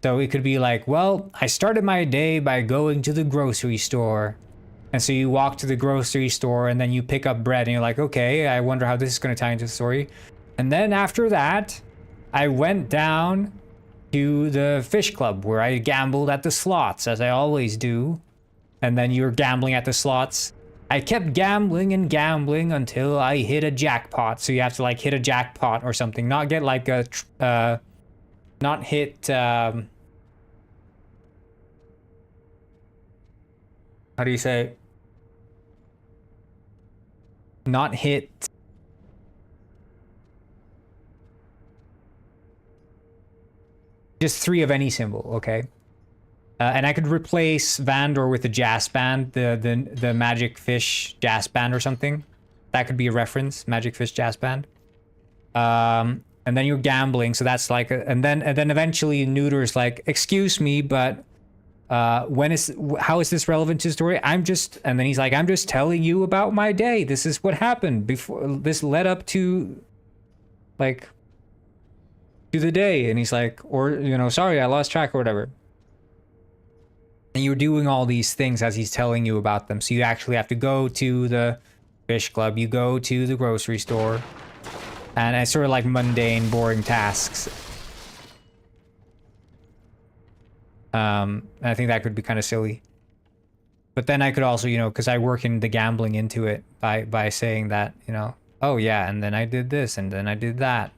So it could be like, well, I started my day by going to the grocery store. And so you walk to the grocery store and then you pick up bread and you're like, okay, I wonder how this is going to tie into the story. And then after that, I went down to the fish club where I gambled at the slots, as I always do. And then you're gambling at the slots. I kept gambling and gambling until I hit a jackpot. So you have to like hit a jackpot or something, not get like a, not hit, how do you say? Not hit. Just 3 of any symbol, okay? And I could replace Vandor with the jazz band, the Magic Fish jazz band or something. That could be a reference, Magic Fish jazz band. And then you're gambling, so that's like, and then eventually Neuter's like, excuse me, but how is this relevant to the story? And then he's like, I'm just telling you about my day. This is what happened before. This led up to, like, to the day. And he's like, or you know, sorry, I lost track or whatever. And you're doing all these things as he's telling you about them. So you actually have to go to the fish club. You go to the grocery store. And it's sort of like mundane, boring tasks. And I think that could be kind of silly. But then I could also, you know, because I work in the gambling into it by saying that, you know, oh yeah, and then I did this, and then I did that.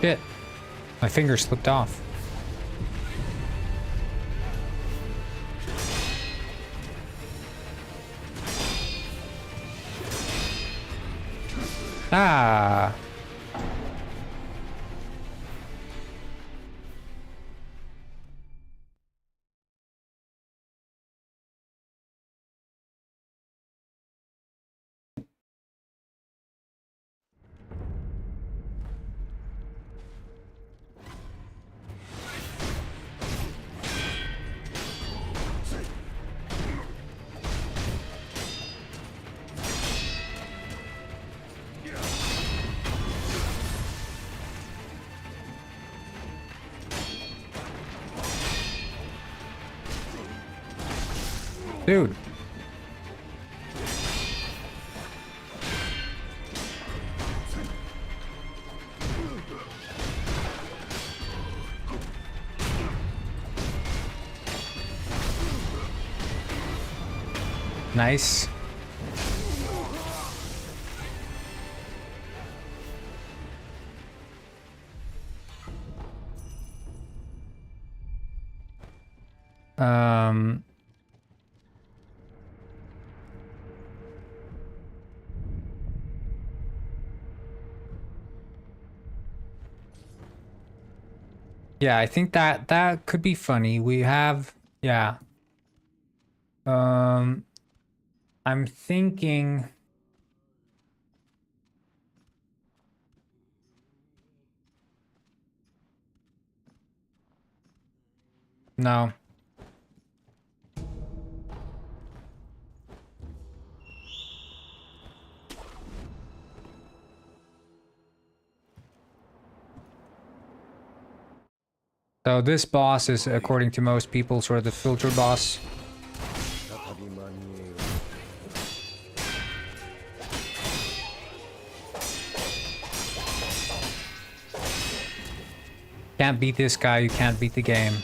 Shit. My finger slipped off. Ah. Dude. Nice. Um... Yeah, I think that could be funny. We have, yeah. I'm thinking. No. So this boss is, according to most people, sort of the filter boss. Can't beat this guy, you can't beat the game.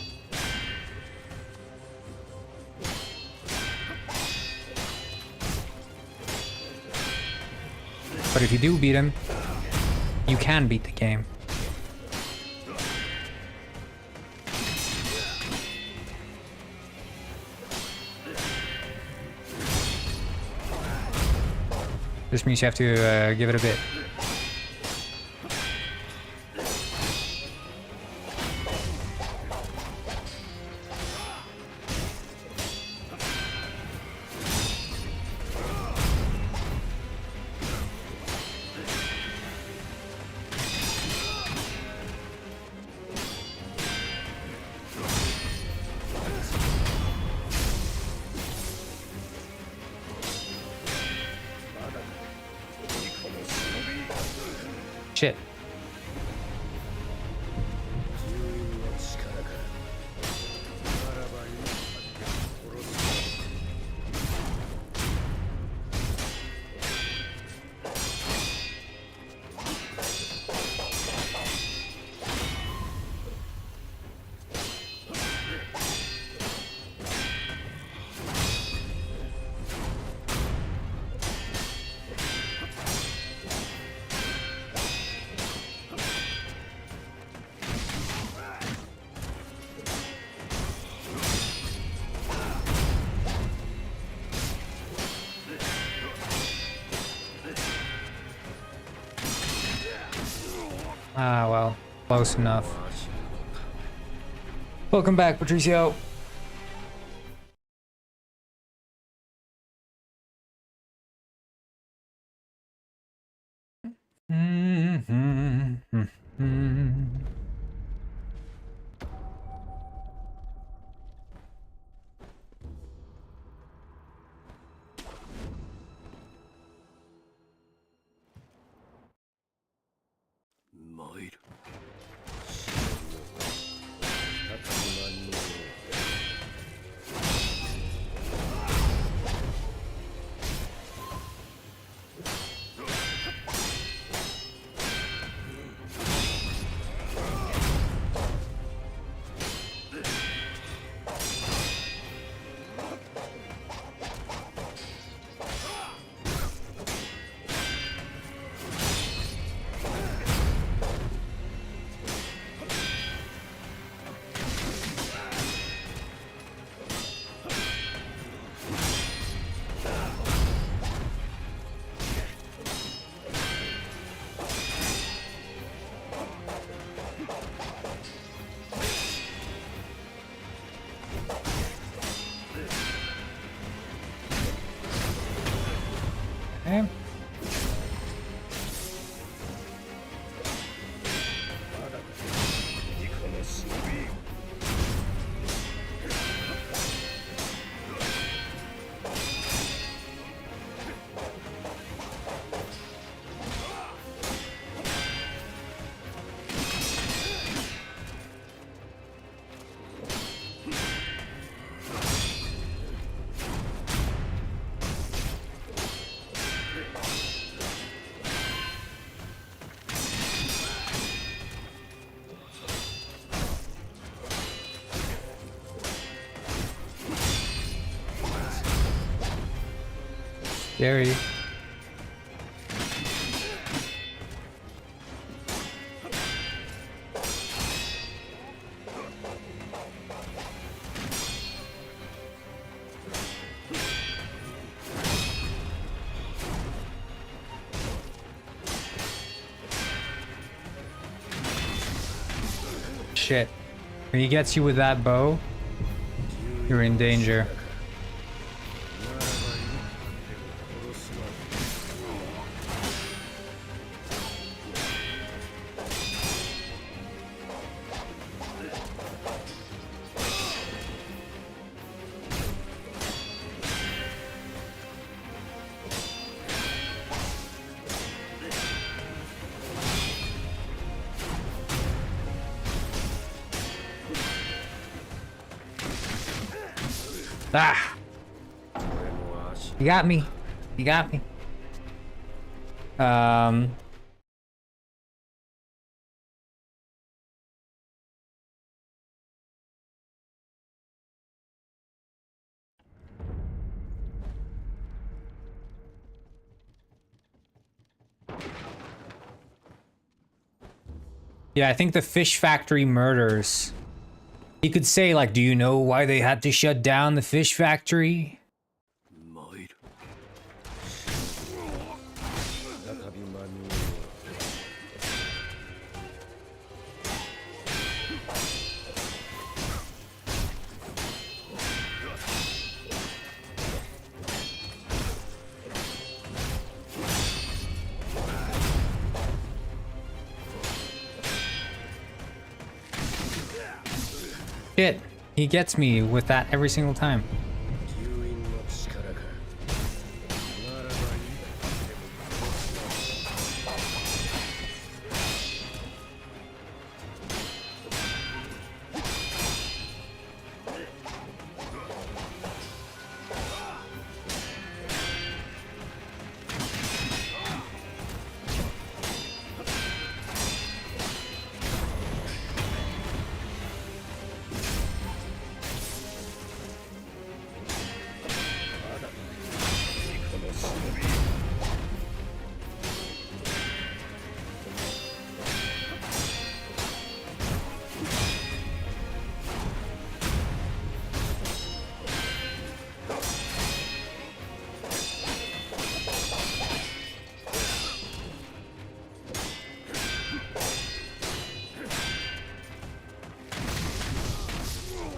But if you do beat him, you can beat the game. This means you have to give it a bit. Shit. Ah, well, close enough. Welcome back, Patricio. Scary. Shit. When he gets you with that bow, you're in danger. Ah! You got me. You got me. Yeah, I think the fish factory murders. You could say, like, do you know why they had to shut down the fish factory? Shit, he gets me with that every single time.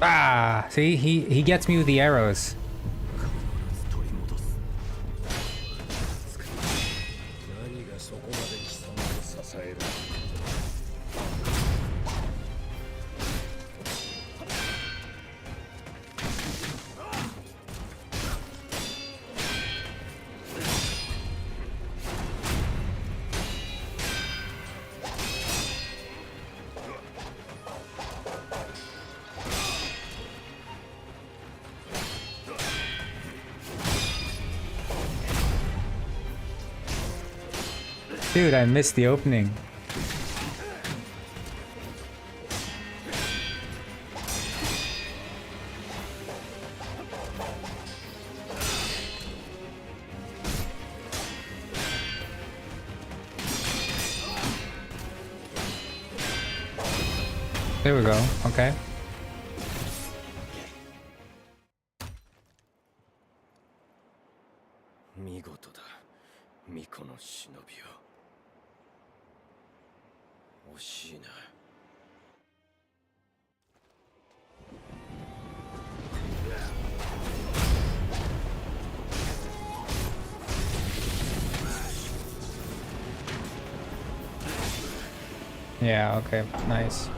Ah, see, he gets me with the arrows. Dude, I missed the opening. There we go. Okay. Yeah, okay, nice.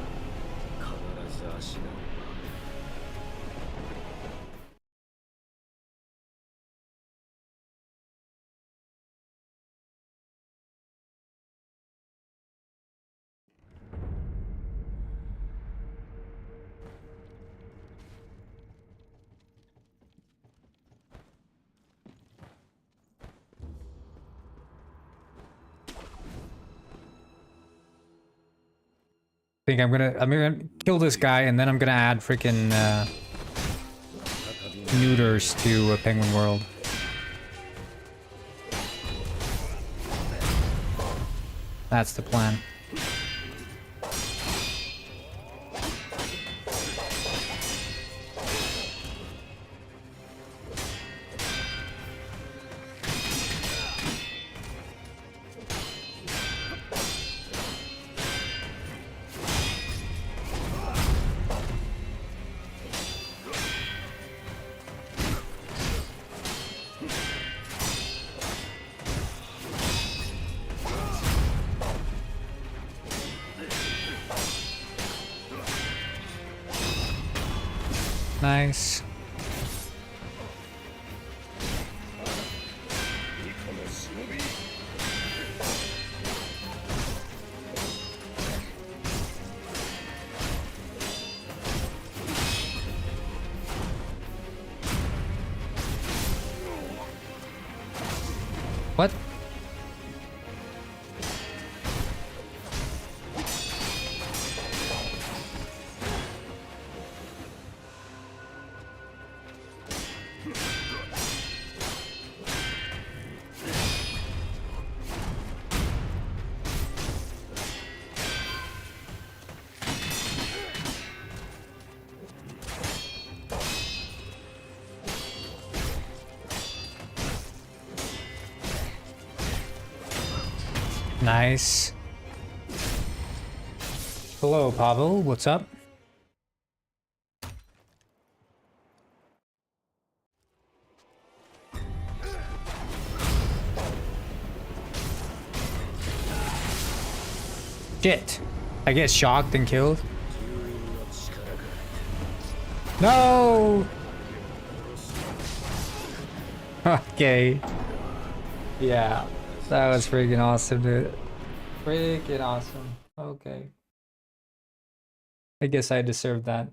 I think I'm gonna kill this guy and then I'm gonna add freaking neuters to Penguin World. That's the plan. Nice. What? Nice. Hello, Pavel. What's up? Shit. I get shocked and killed. No! Okay. Yeah. That was freaking awesome, dude. Freaking awesome. Okay. I guess I deserved that.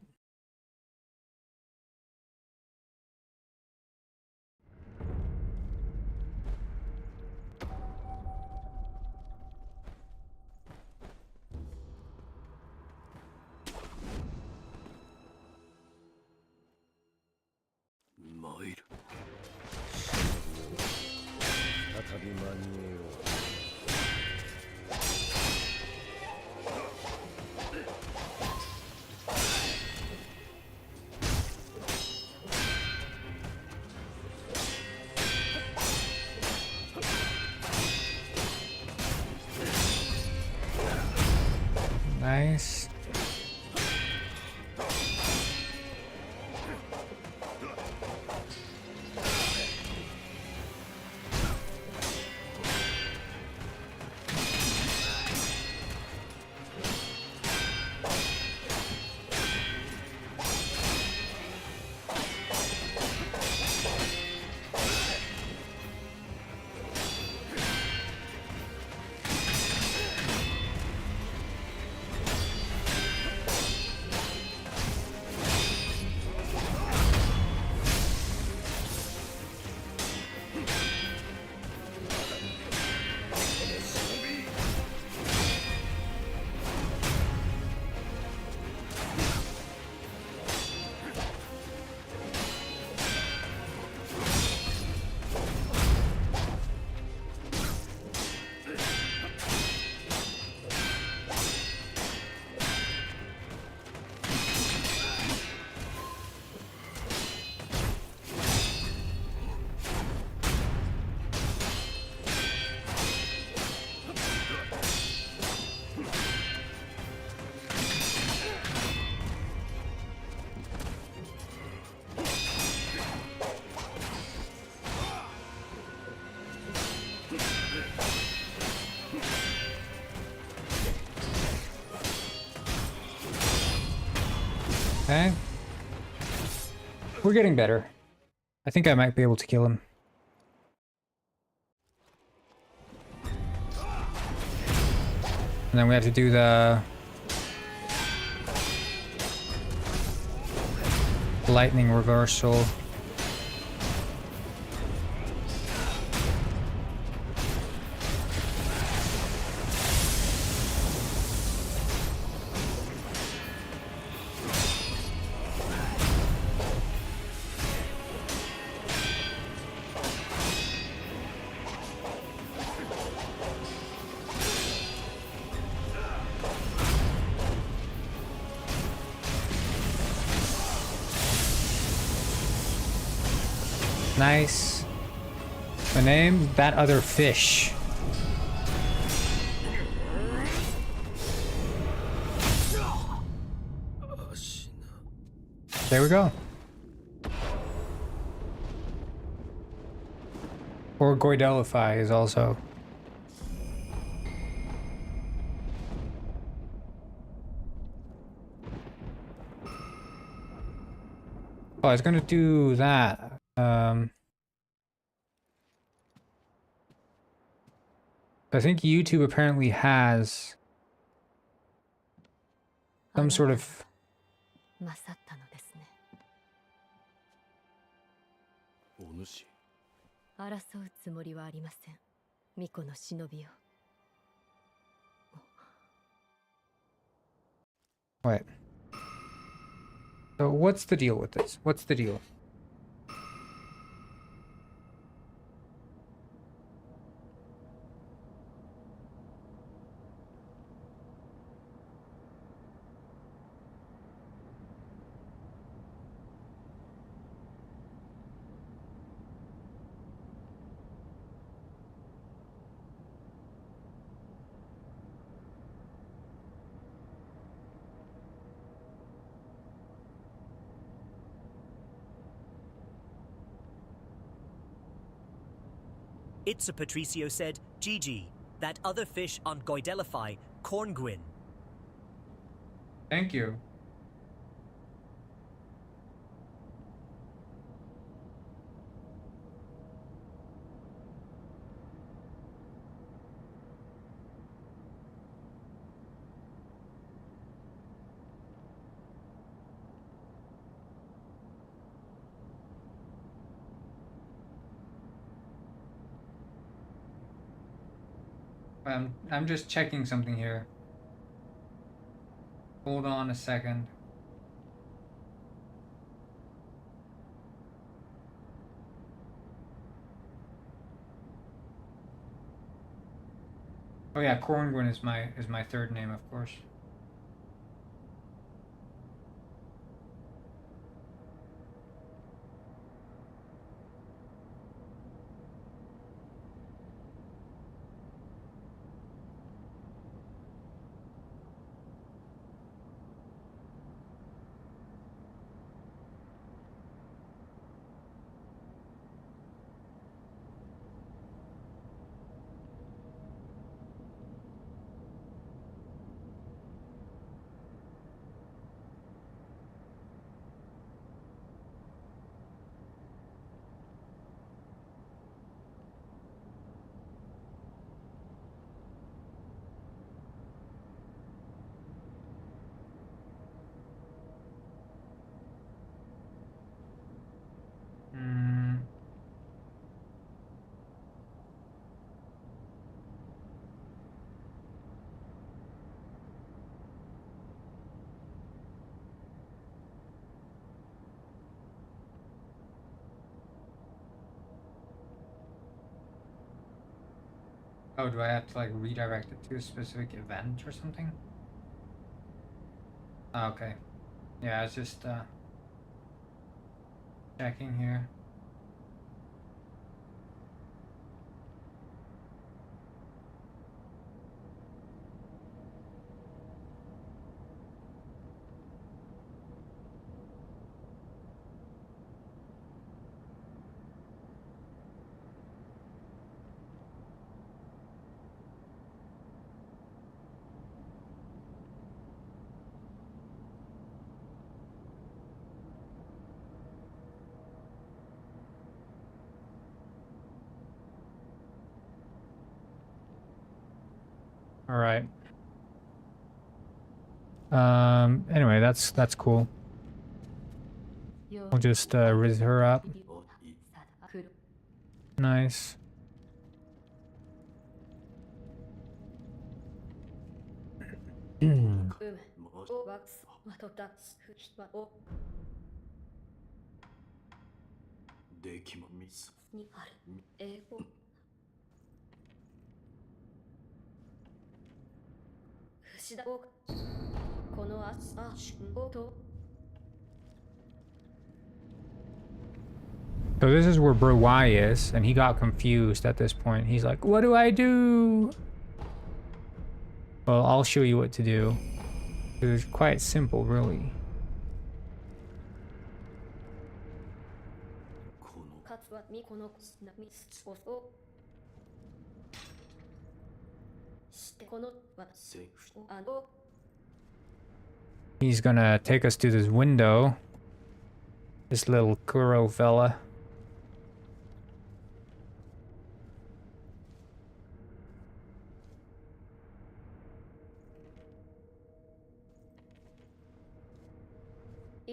Nice. Okay. We're getting better. I think I might be able to kill him. And then we have to do the lightning reversal. Nice. My name? That other fish. There we go. Or Goidelify is also. Oh, I was gonna do that. I think YouTube apparently has some sort of 勝ったのですね。お主。争うつもりはありません。巫女の忍びよ。Wait. So what's the deal with this? What's the deal? It's a Patricio said, GG, that other fish on Goidelify, Corngwin. Thank you. I'm just checking something here. Hold on a second. Oh yeah, Corngwin is my third name, of course. Oh, do I have to like redirect it to a specific event or something? Oh, okay. Yeah, I was just checking here. All right. Anyway, that's cool. We'll just raise her up. Nice. Hmm. できまミス。にある英語不死だこの足あおと So this is where Bro Y is, and he got confused at this point. He's like, what do I do? Well, I'll show you what to do. It's quite simple, really. このかつはみこのなみつをしてこのわせおあの He's gonna take us to this window. This little Kuro fella.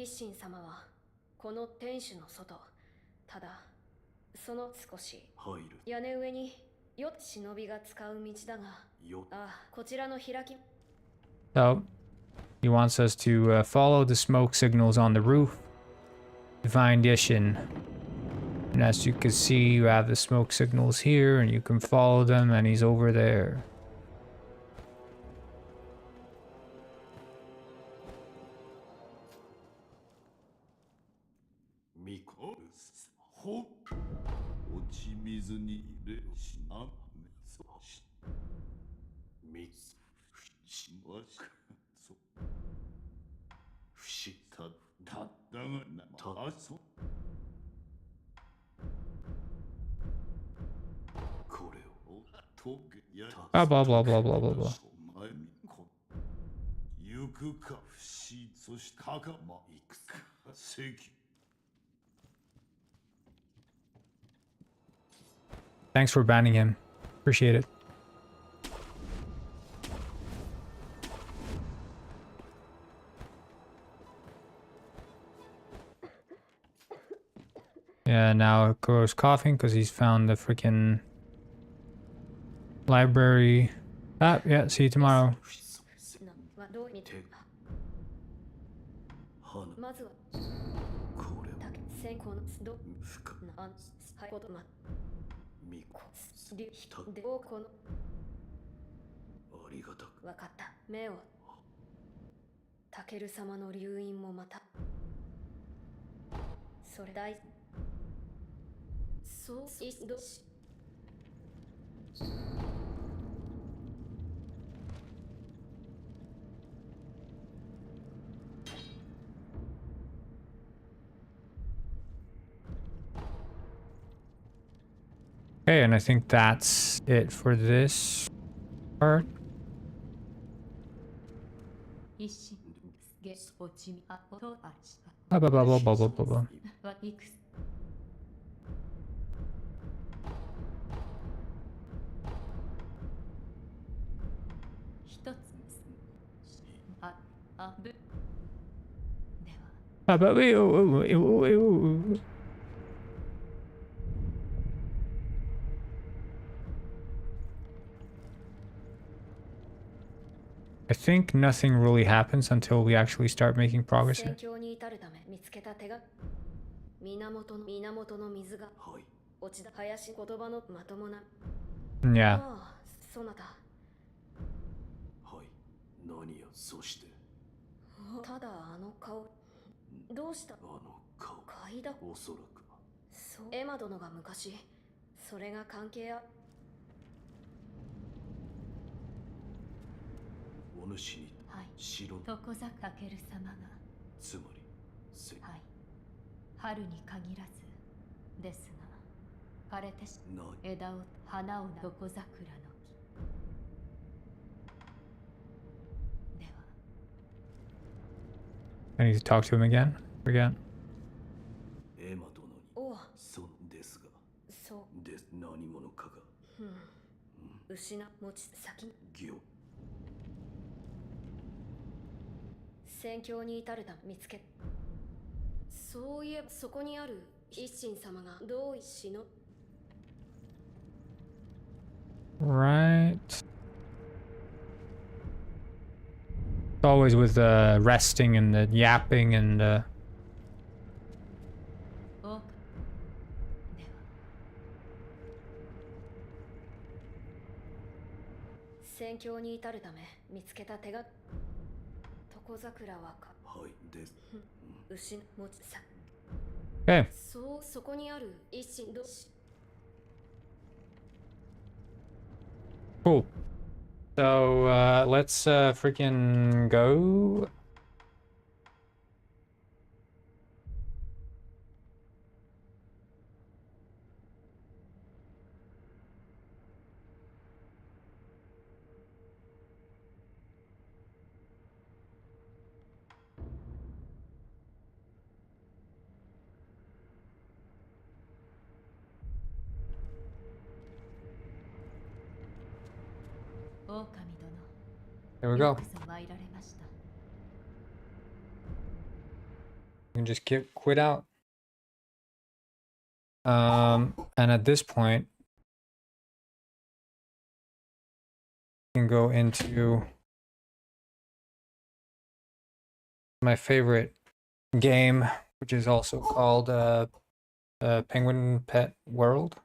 Isshin様はこの天守の外、ただその少し入る屋根上によ忍びが使う道だが、よあこちらの開き So, he wants us to follow the smoke signals on the roof to find Ishin. And as you can see, you have the smoke signals here, and you can follow them, and he's over there. みこほ落ち水に入れしなめそしみしわしそ不思たったがなたそこれをとげや Blah, blah, blah, blah, blah, blah, blah. お前にこ行くか不死そしてかかま行くか正義 Thanks for banning him. Appreciate it. Yeah, now Kuro's coughing because he's found the freaking library. Ah, yeah, see you tomorrow. なはどう見て花まずはこれをだけ先行のど深なあんはいことまみこりでおこのありがたくわかった目をタケル様の留飲もまたそれ大そういどし Okay, and I think that's it for this part. 一心げ落ちみあとあち Blah, blah, blah, blah, blah, blah, blah, blah. わいくす一つあぶでは Blah, blah, ew, ew, ew, ew, ew. I think nothing really happens until we actually start making progress 戦 here. 況に至るため見つけた手が源の水がはい落ちた林言葉のまともな Yeah. ああそなたはい何やそしてただあの顔どうしたあの顔階段おそらくそうエマ殿が昔それが関係あお主にはい城の床座かける様がつまりせはい春に限らずですが枯れてしない枝を花を床桜の木では I need to talk to him again. Again. エマ殿におうそうですがそうです何者かが失持ち先行戦況に至るため見つけそういえばそこにある一心様が同一死の Right. Always with the resting and the yapping and 多くでは戦況に至るため見つけた手が床桜はかはいです失持ち先 Okay. そこにある一心ど Cool. So let's freaking go. There we go. You can just quit out. And at this point, you can go into my favorite game, which is also called Penguin Pet World.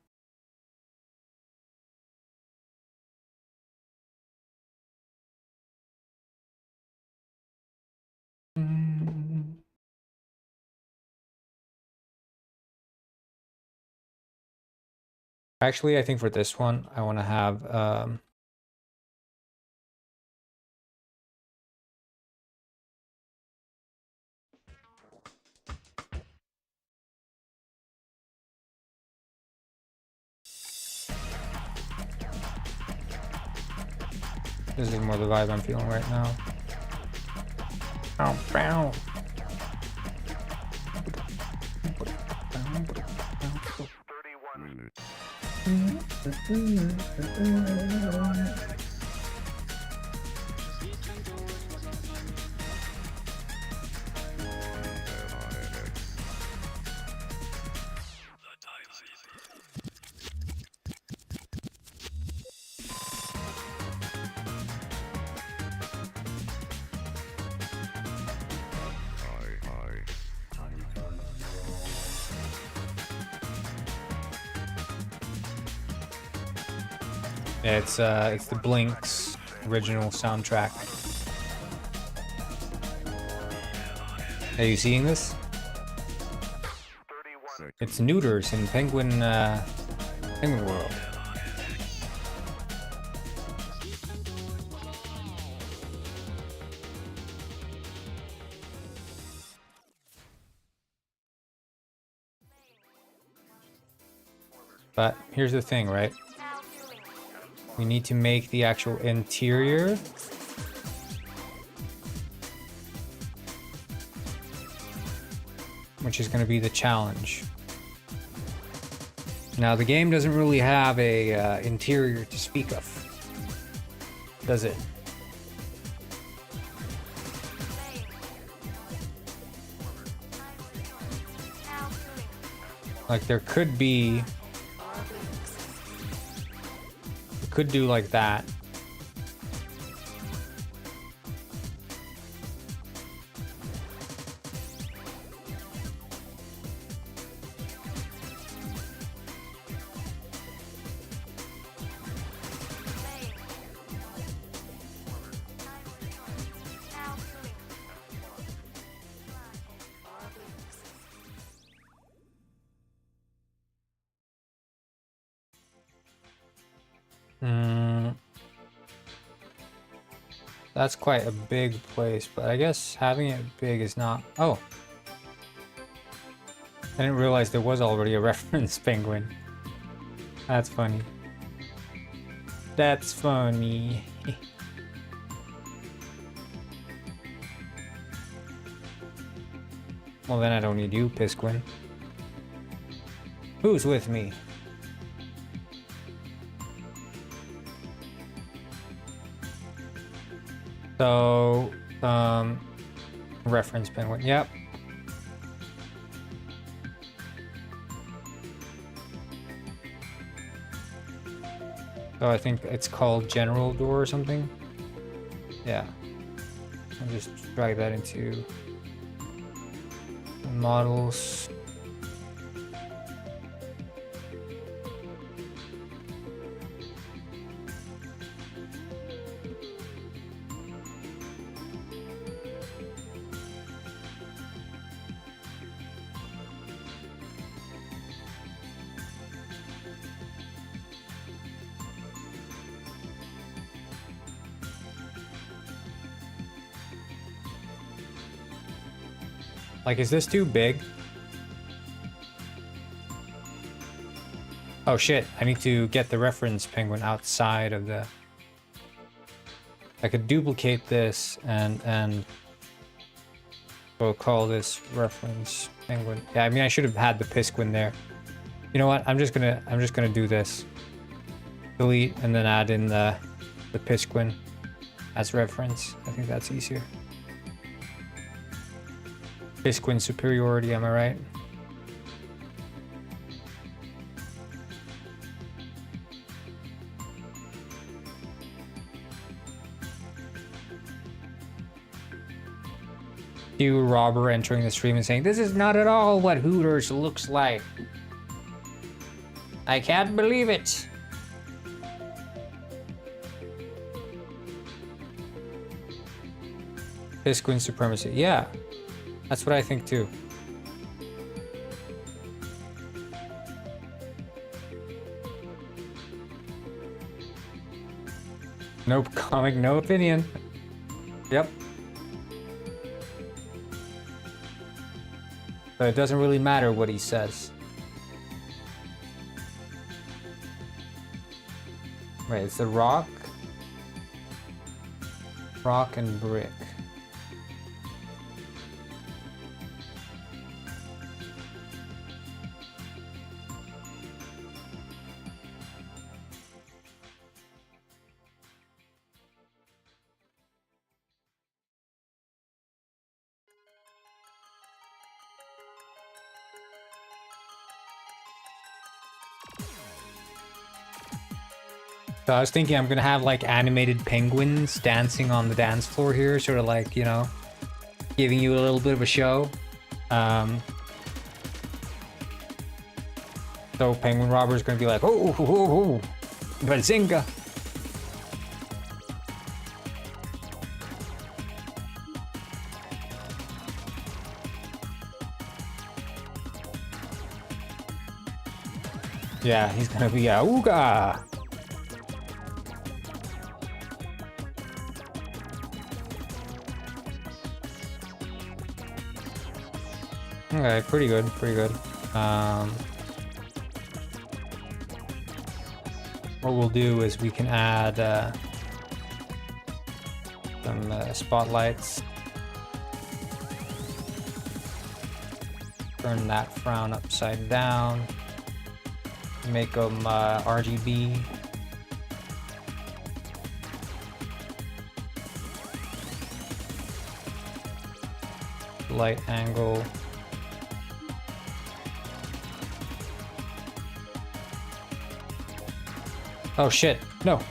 Actually, I think for this one, I want to have this is more the vibe I'm feeling right now. Bow, bow. It's the Blink's original soundtrack. Are you seeing this? It's Neuters in Penguin World. But here's the thing, right? We need to make the actual interior. Which is going to be the challenge. Now, the game doesn't really have a interior to speak of, does it? Like, there could be... could do like that. That's quite a big place, but I guess having it big is not... Oh! I didn't realize there was already a reference penguin. That's funny. That's funny. Well, then I don't need you, Pisquin. Who's with me? So, reference penguin, yep. So I think it's called general door or something. Yeah. I'll just drag that into models. Like, is this too big? Oh shit, I need to get the reference penguin outside of the... I could duplicate this and we'll call this reference penguin. Yeah, I mean, I should have had the pisquin there. You know what? I'm just gonna do this. Delete and then add in the pisquin as reference. I think that's easier. Pisquin superiority, am I right? You robber entering the stream and saying, "This is not at all what Hooters looks like. I can't believe it." Pisquin supremacy. Yeah, that's what I think too. No comic, no opinion. Yep. But it doesn't really matter what he says. Wait, it's the rock and brick. So I was thinking I'm gonna have like animated penguins dancing on the dance floor here, sort of like, you know, giving you a little bit of a show. So Penguin Robber is gonna be like, oh, Bazinga. Yeah, he's gonna be a ooga. Okay, pretty good, pretty good. What we'll do is we can add some spotlights. Turn that frown upside down. Make them RGB. Light angle. Oh shit, no.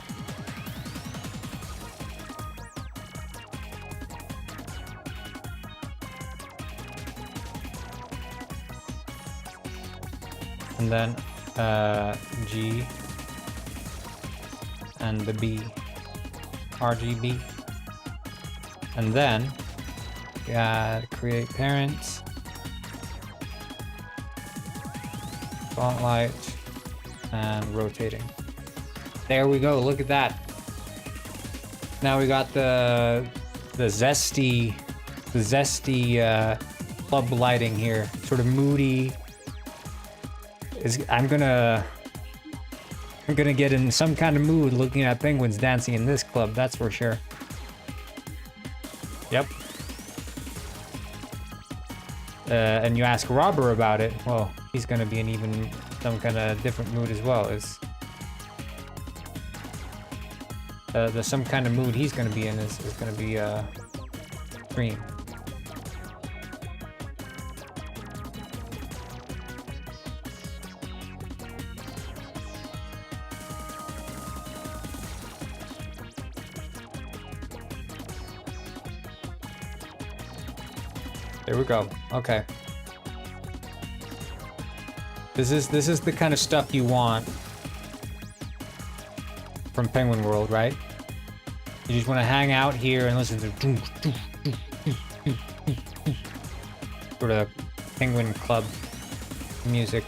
And then G and the B, RGB. And then we add create parents, spotlight, and rotating. There we go, look at that. Now we got the zesty club lighting here. Sort of moody. I'm gonna get in some kind of mood looking at penguins dancing in this club, that's for sure. Yep. And you ask Robber about it, well, he's gonna be in even some kind of different mood as well. There's some kind of mood he's gonna be in is gonna be green. There we go. Okay. This is the kind of stuff you want from Penguin World, right? You just want to hang out here and listen to sort of Penguin Club music.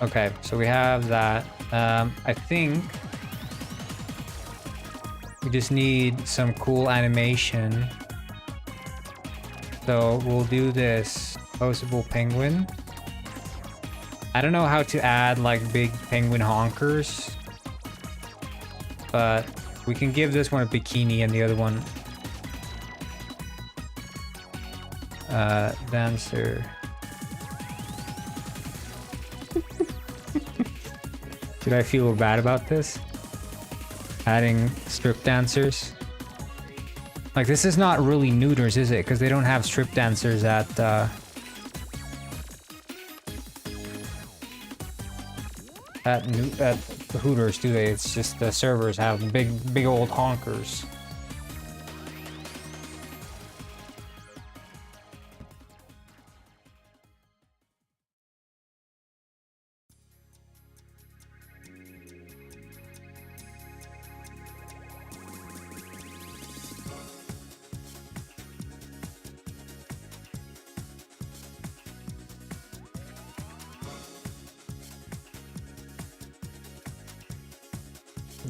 Okay, so we have that. I think We just need some cool animation. So we'll do this posable penguin. I don't know how to add like big penguin honkers, but we can give this one a bikini and the other one dancer. Did I feel bad about this? Adding strip dancers. Like, this is not really neuters, is it? Because they don't have strip dancers at Hooters, do they? It's just the servers have big old honkers.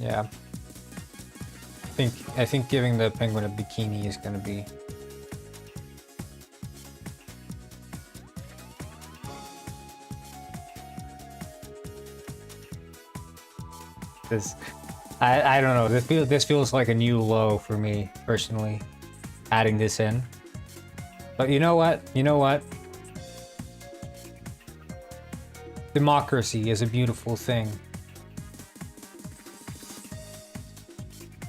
Yeah. I think giving the penguin a bikini is gonna be this. I don't know. This feels like a new low for me personally, adding this in. But you know what? You know what? Democracy is a beautiful thing.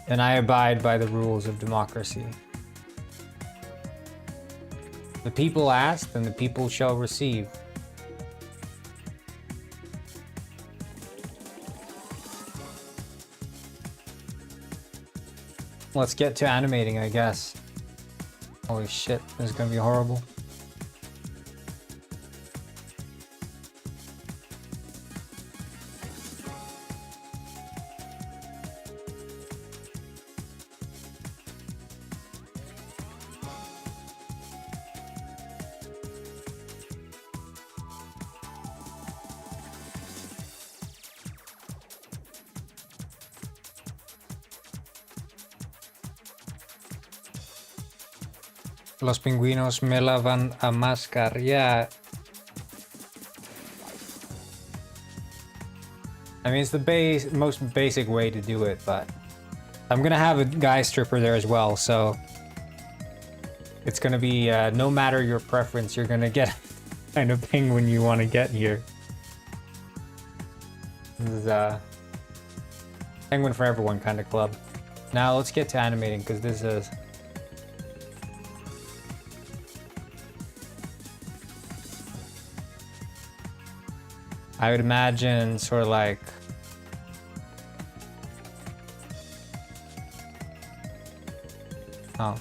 And I abide by the rules of democracy. The people ask, and the people shall receive. Let's get to animating, I guess. Holy shit, this is gonna be horrible. Los pingüinos me la van a mascar. Yeah. I mean, it's the most basic way to do it, but I'm gonna have a guy stripper there as well, so it's gonna be no matter your preference, you're gonna get kind of penguin you want to get here. This is penguin for everyone kind of club. Now let's get to animating, because this is I would imagine sort of like oh.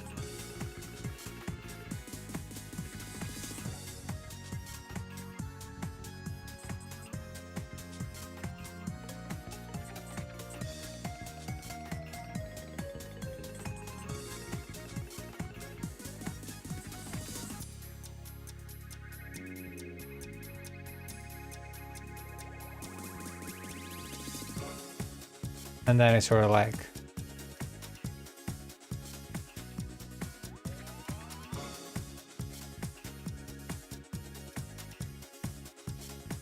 And then it's sort of like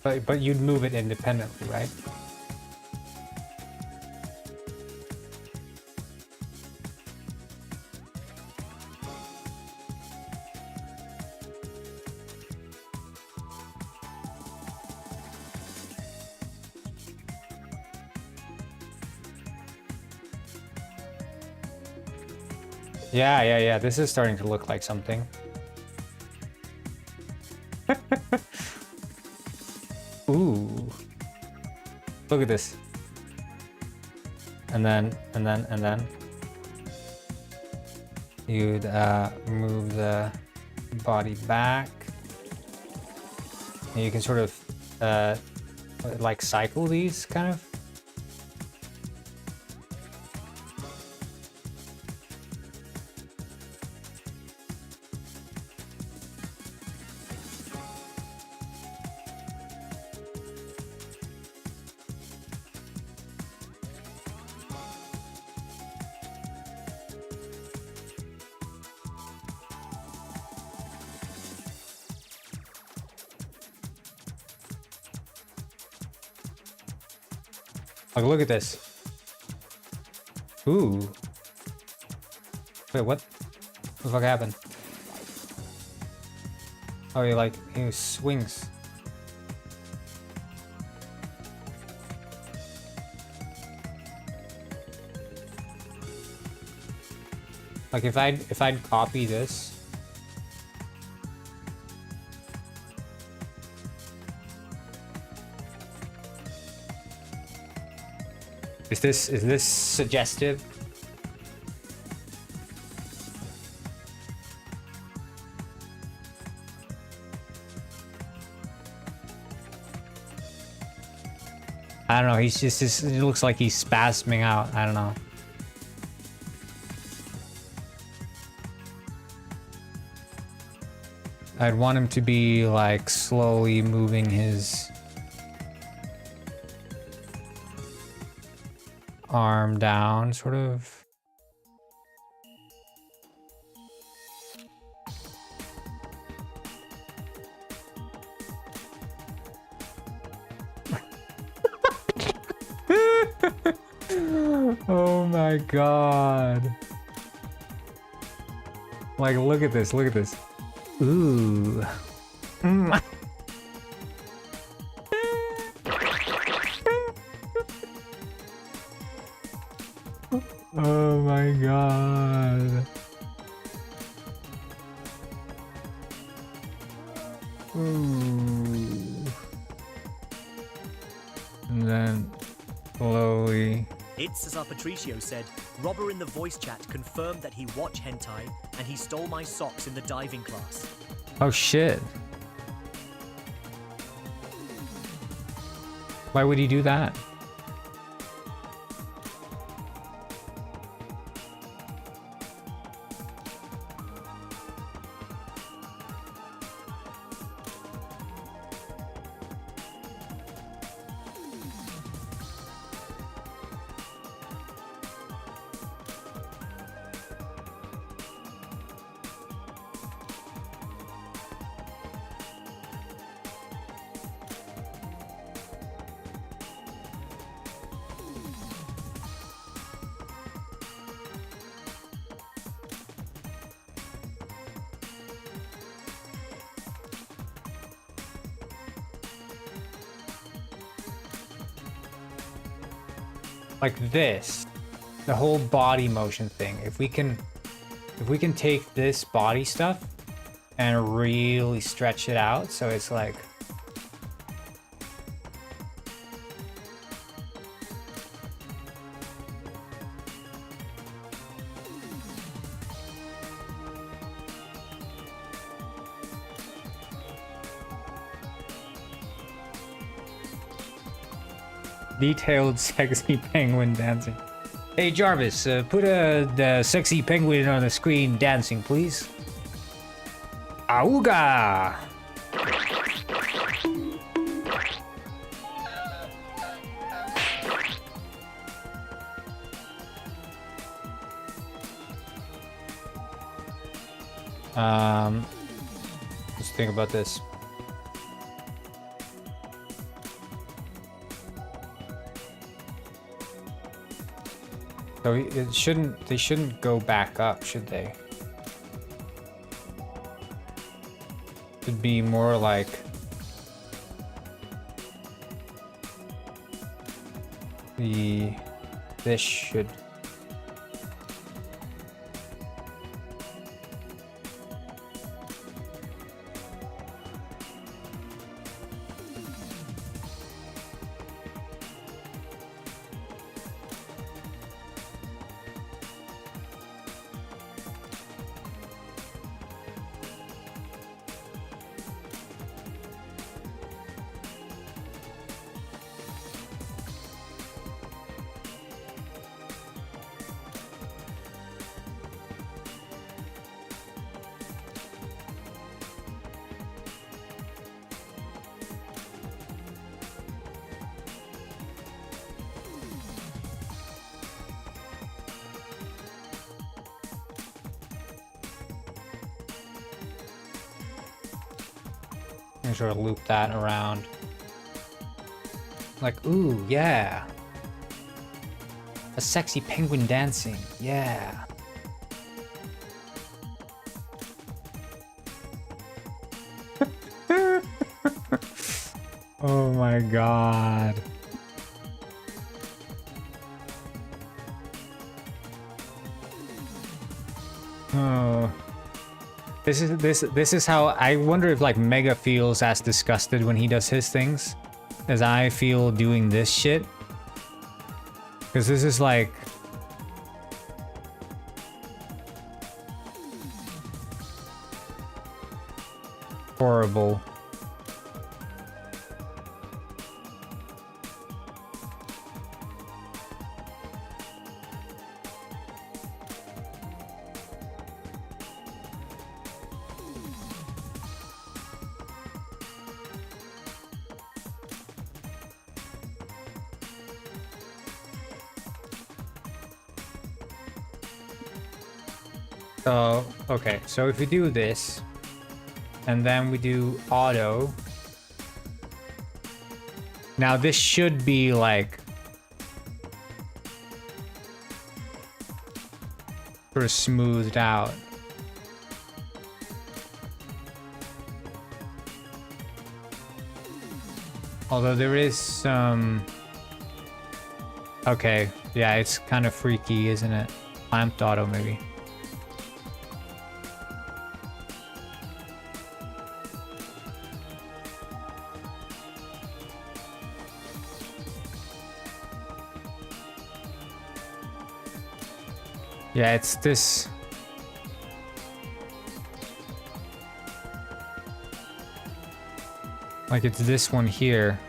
but you'd move it independently, right? Yeah. This is starting to look like something. Ooh. Look at this. And then. You'd move the body back. And you can sort of like cycle these kind of. Like, look at this. Ooh. Wait, what? What the fuck happened? Oh, he swings. Like if I'd copy this. Is this suggestive? I don't know, he's just it looks like he's spasming out. I don't know. I'd want him to be like slowly moving his arm down, sort of. Oh my god. Like, look at this, look at this. Ooh. Mm. Oh my god. Ooh. And then slowly. It's, as our Patricio said, Robber in the voice chat confirmed that he watched hentai and he stole my socks in the diving class. Oh shit. Why would he do that? Like this, the whole body motion thing. If we can take this body stuff and really stretch it out so it's like detailed sexy penguin dancing. Hey Jarvis, put the sexy penguin on the screen dancing, please. Auga! Let's think about this. So it shouldn't, they shouldn't go back up, should they? It'd be more like this should. And sort of loop that around. Like, ooh, yeah. A sexy penguin dancing. Yeah. Oh my god. Oh. This is how I wonder if like Mega feels as disgusted when he does his things as I feel doing this shit. Because this is like horrible. So, okay, so if we do this, and then we do auto, now this should be like sort of smoothed out. Although there is some... Okay, yeah, it's kind of freaky, isn't it? Clamped auto, maybe. Yeah, it's this. Like it's this one here.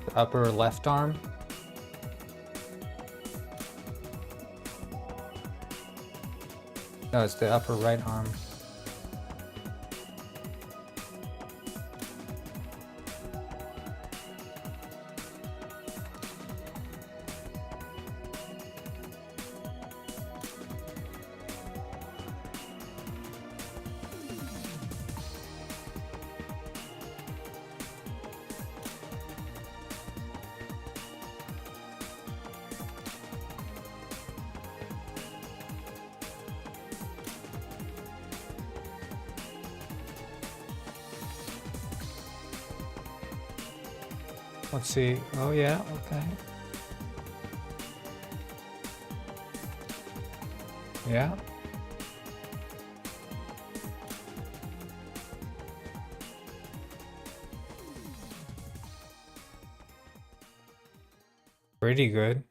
The upper left arm. No, it's the upper right arm. Let's see. Oh yeah, okay. Yeah. Pretty good.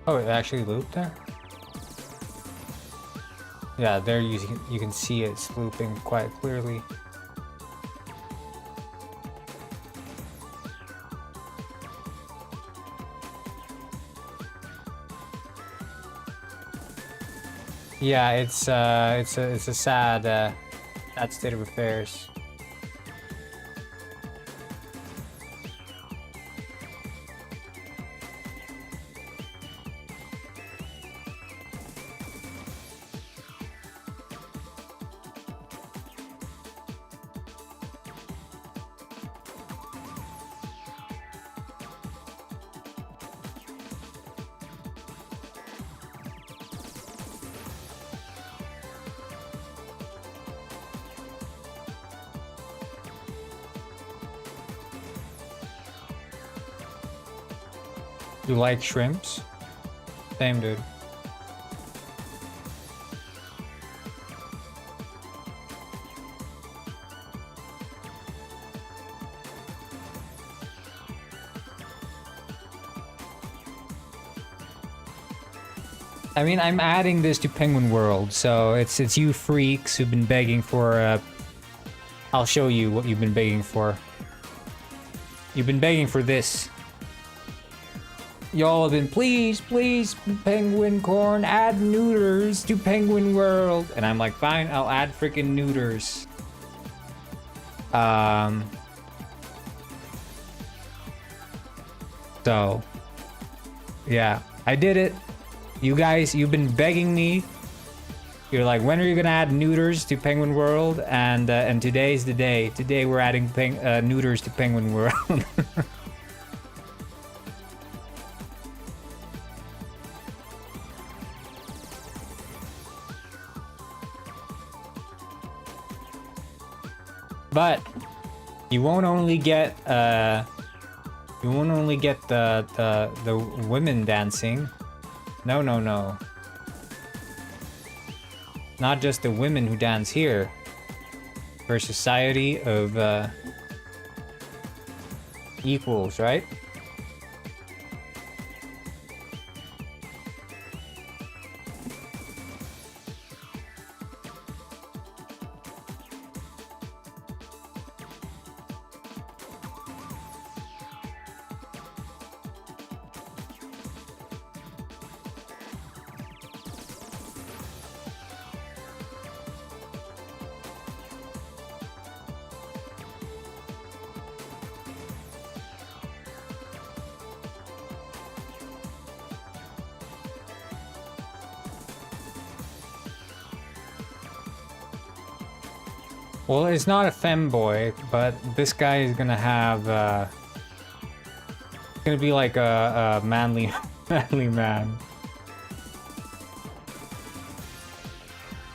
Oh, it actually looped there? Yeah, there you can see it's looping quite clearly. Yeah, it's a sad state of affairs. You like shrimps? Same, dude. I mean, I'm adding this to Penguin World, so it's you freaks who've been begging for I'll show you what you've been begging for. You've been begging for this. Y'all have been, please, Penguin Corn, add neuters to Penguin World. And I'm like, fine, I'll add freaking neuters. So, yeah, I did it. You guys, you've been begging me. You're like, when are you gonna add neuters to Penguin World? And today's the day. Today we're adding neuters to Penguin World. But you won't only get the women dancing. No. Not just the women who dance here. We're a society of equals, right? Well, it's not a femboy, but this guy is gonna have, gonna be like a manly, manly man.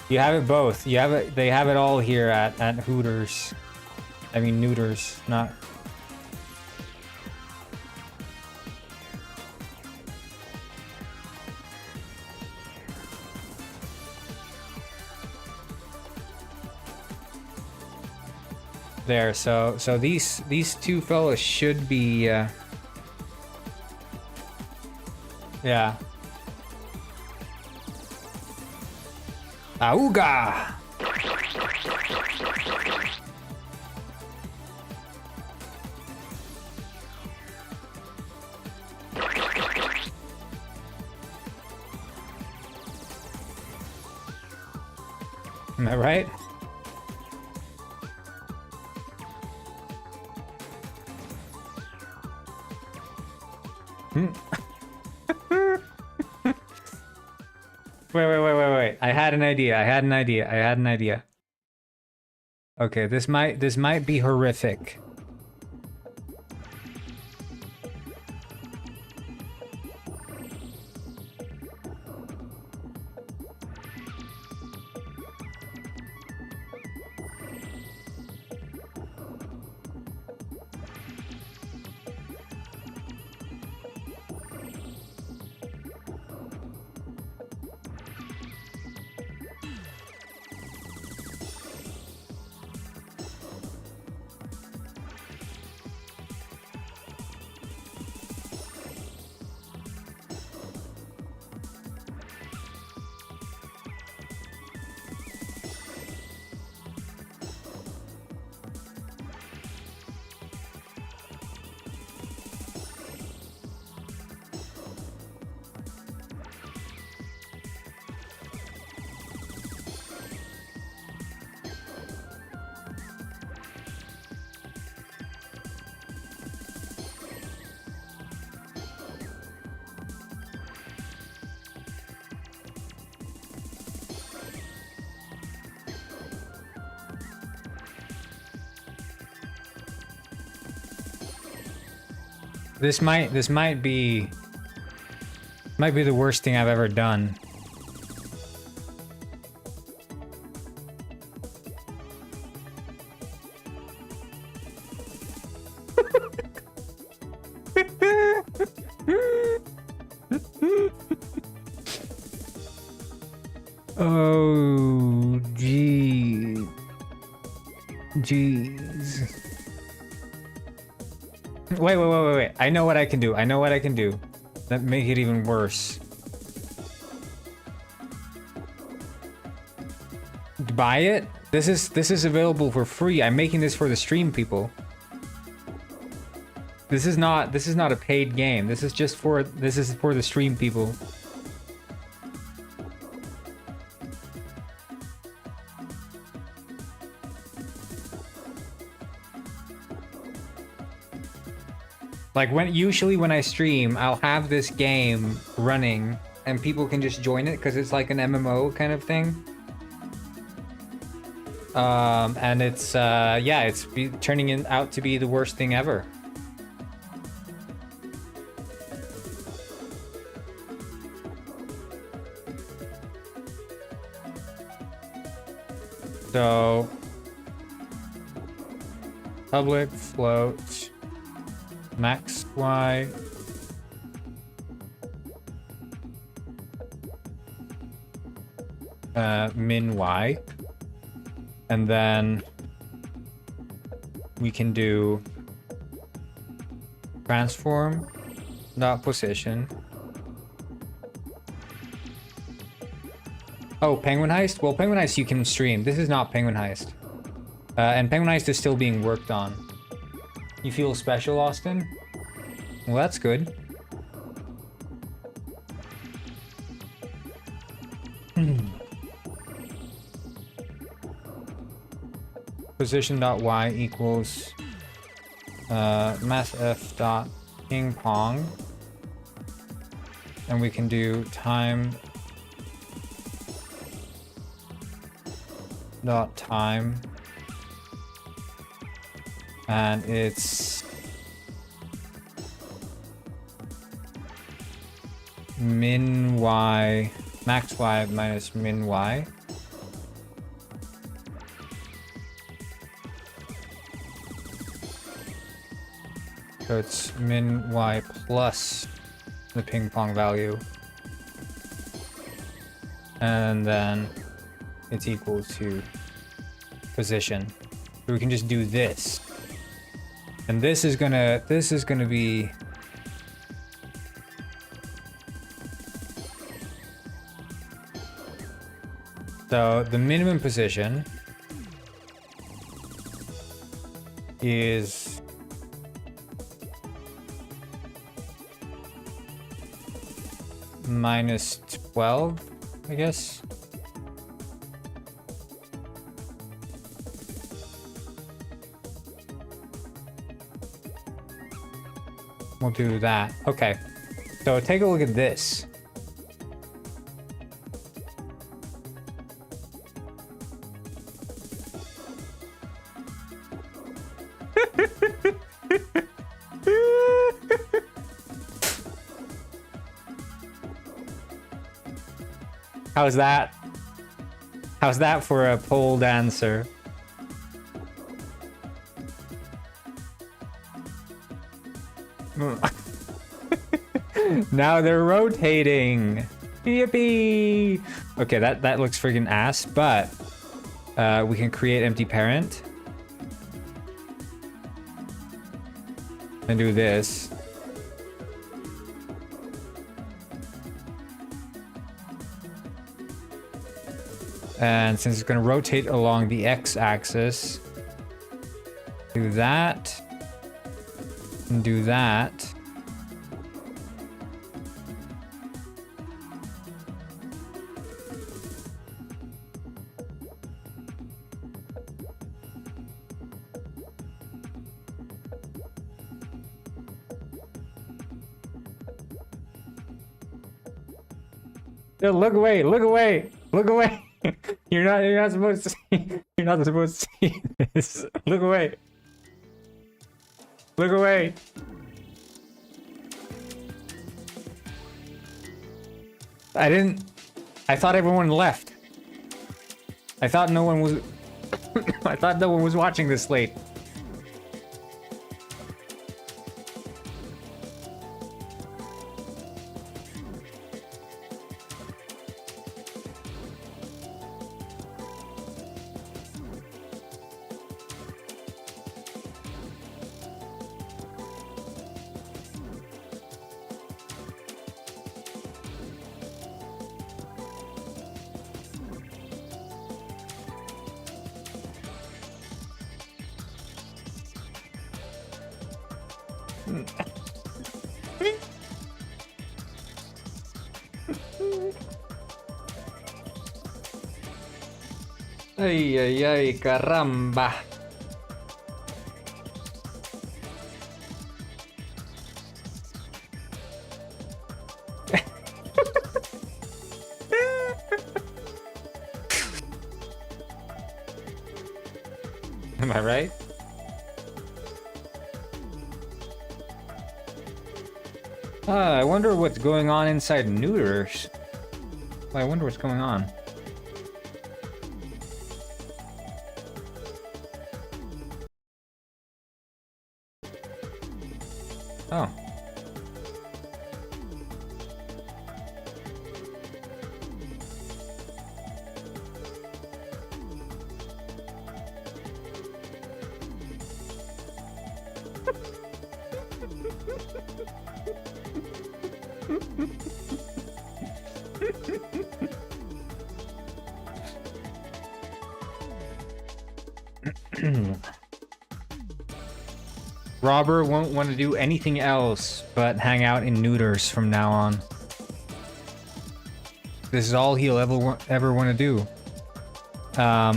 You have it both. You have it. They have it all here at Hooters. I mean, neuters, not. There, so these two fellas should be yeah. Auga! Am I right? Wait. I had an idea. Okay, this might be horrific. This might be the worst thing I've ever done. Oh, gee. Jeez. Wait. I know what I can do. That make it even worse. Buy it? This is available for free. I'm making this for the stream people. This is not a paid game. This is for the stream people. Like usually when I stream, I'll have this game running and people can just join it because it's like an MMO kind of thing. And it's yeah, it's turning out to be the worst thing ever. So public float max y min y, and then we can do transform dot position. Oh, Penguin Heist? Well, Penguin Heist you can stream. This is not Penguin Heist. And Penguin Heist is still being worked on. You feel special, Austin? Well, that's good. Position.y equals mathf dot ping pong. And we can do time dot time, and it's min y max y minus min y. So it's min y plus the ping pong value, and then it's equal to position. So we can just do this. And this is gonna be so the minimum position is minus 12, I guess. We'll do that. Okay. So take a look at this. How's that? How's that for a pole dancer? Now they're rotating. Yippee! Okay, that looks friggin' ass, but we can create empty parent and do this. And since it's going to rotate along the x-axis, do that and do that. No, look away! Look away! Look away! You're not supposed to see. You're not supposed to see this. Look away! Look away! I thought everyone left. I thought no one was. I thought no one was watching this late. Ay, ay, ay, caramba. Am I right? I wonder what's going on inside Neuters. I wonder what's going on. Oh. Robert won't want to do anything else but hang out in Neuters from now on. This is all he'll ever want to do. Yeah,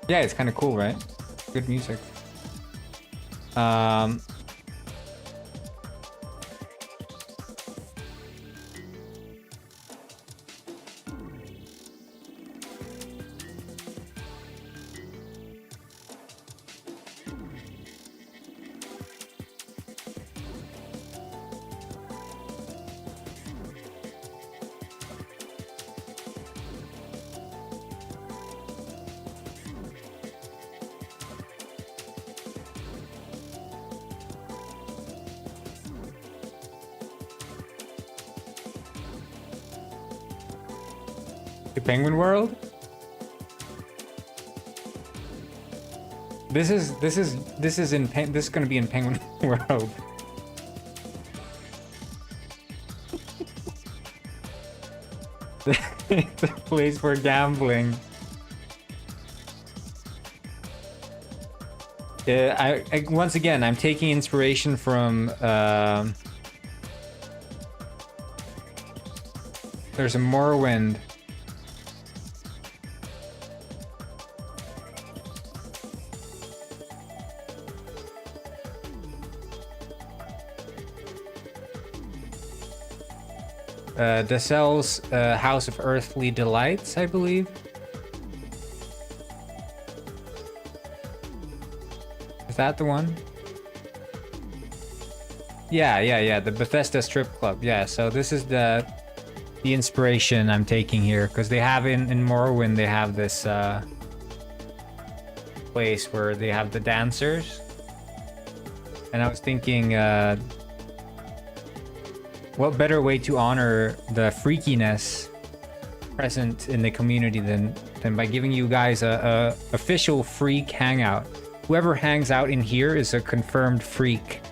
it's kind of cool, right? Good music. The Penguin World? This is gonna be in Penguin World. The place for gambling. I once again I'm taking inspiration from there's a Morrowind. Descel's House of Earthly Delights, I believe. Is that the one? Yeah, the Bethesda Strip Club. Yeah, so this is the inspiration I'm taking here, because they have in Morrowind, they have this place where they have the dancers. And I was thinking, what better way to honor the freakiness present in the community than by giving you guys a official freak hangout. Whoever hangs out in here is a confirmed freak.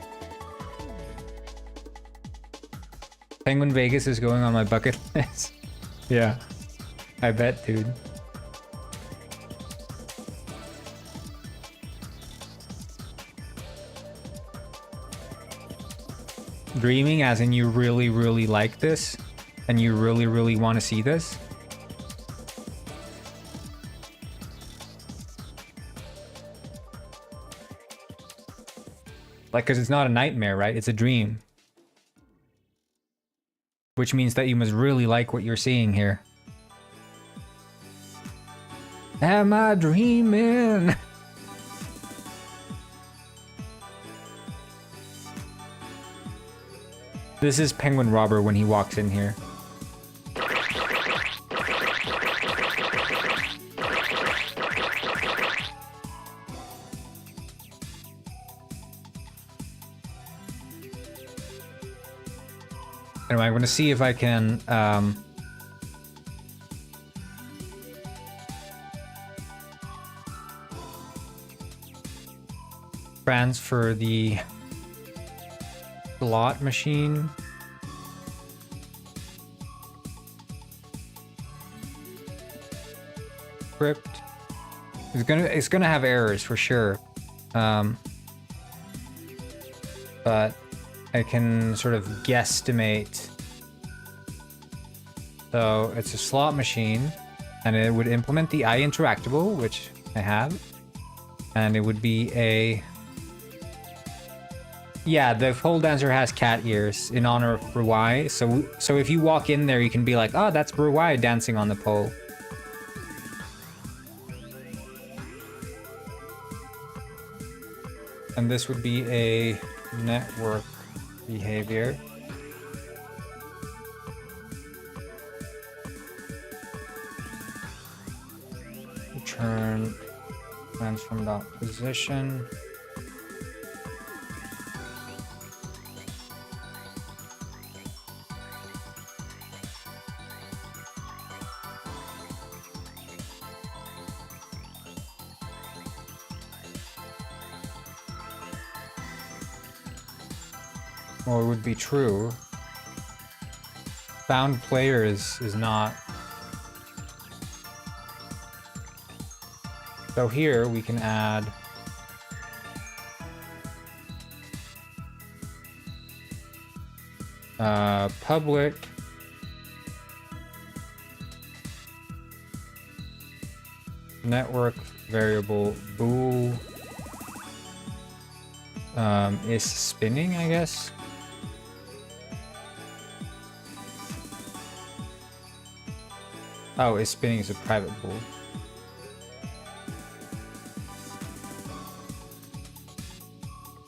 Penguin Vegas is going on my bucket list. Yeah, I bet, dude. Dreaming as in you really, really like this and you really, really want to see this? Like, because it's not a nightmare, right? It's a dream. Which means that you must really like what you're seeing here. Am I dreaming? This is Penguin Robber when he walks in here. Anyway, I'm going to see if I can transfer the slot machine. Script. It's gonna have errors for sure. But I can sort of guesstimate. So it's a slot machine, and it would implement the I interactable, which I have, and it would be a. Yeah, the pole dancer has cat ears in honor of Bruai. So if you walk in there, you can be like, oh, that's Bruai dancing on the pole. And this would be a network behavior. Return transform.position. Well, it would be true. Found player is not. So here we can add public network variable bool is spinning, I guess. Oh, is spinning is a private bool.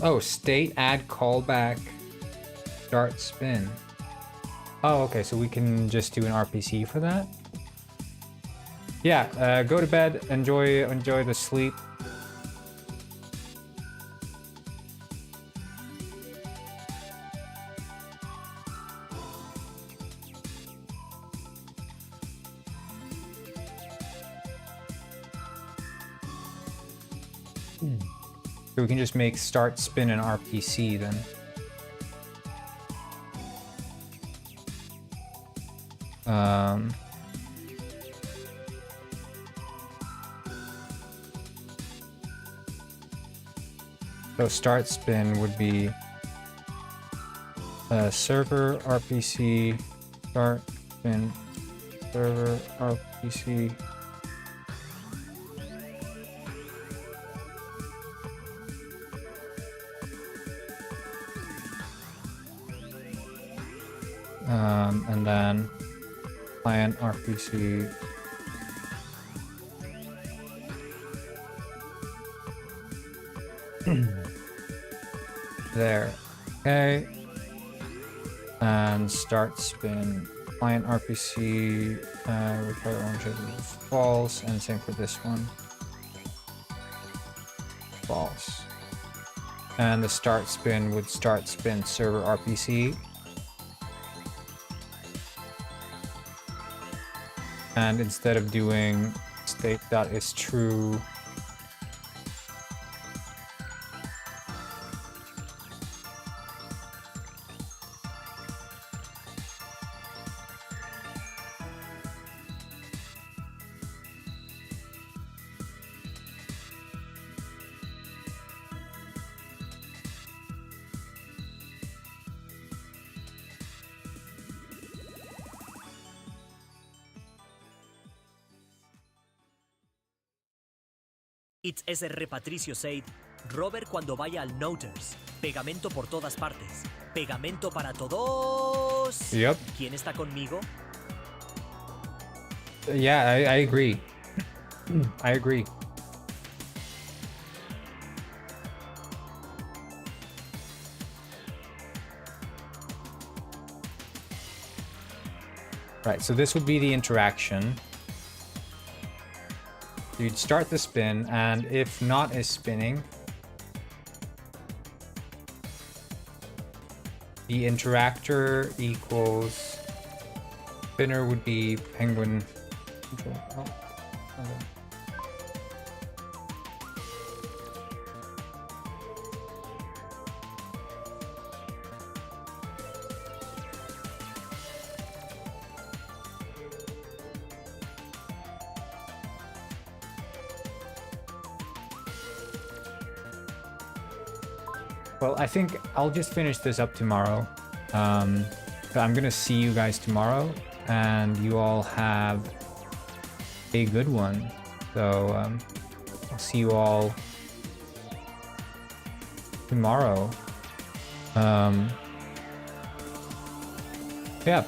Oh, state add callback start spin. Oh, okay, so we can just do an RPC for that. Yeah, go to bed, enjoy the sleep. So we can just make start spin an RPC then. So start spin would be server RPC start spin server RPC. And then client RPC. There. Okay. And start spin client RPC require orange is false, and same for this one. False. And the start spin would start spin server RPC. And instead of doing state.isTrue, It's SR Patricio said, Robert cuando vaya al Noters. Pegamento por todas partes. Pegamento para todos. Yep. ¿Quién está conmigo? Yeah, I agree. I agree. Right, so this would be the interaction. You'd start the spin, and if not is spinning, the interactor equals spinner would be penguin. Oh, okay. Well, I think I'll just finish this up tomorrow. So I'm gonna see you guys tomorrow, and you all have a good one. So I'll see you all tomorrow. Yeah.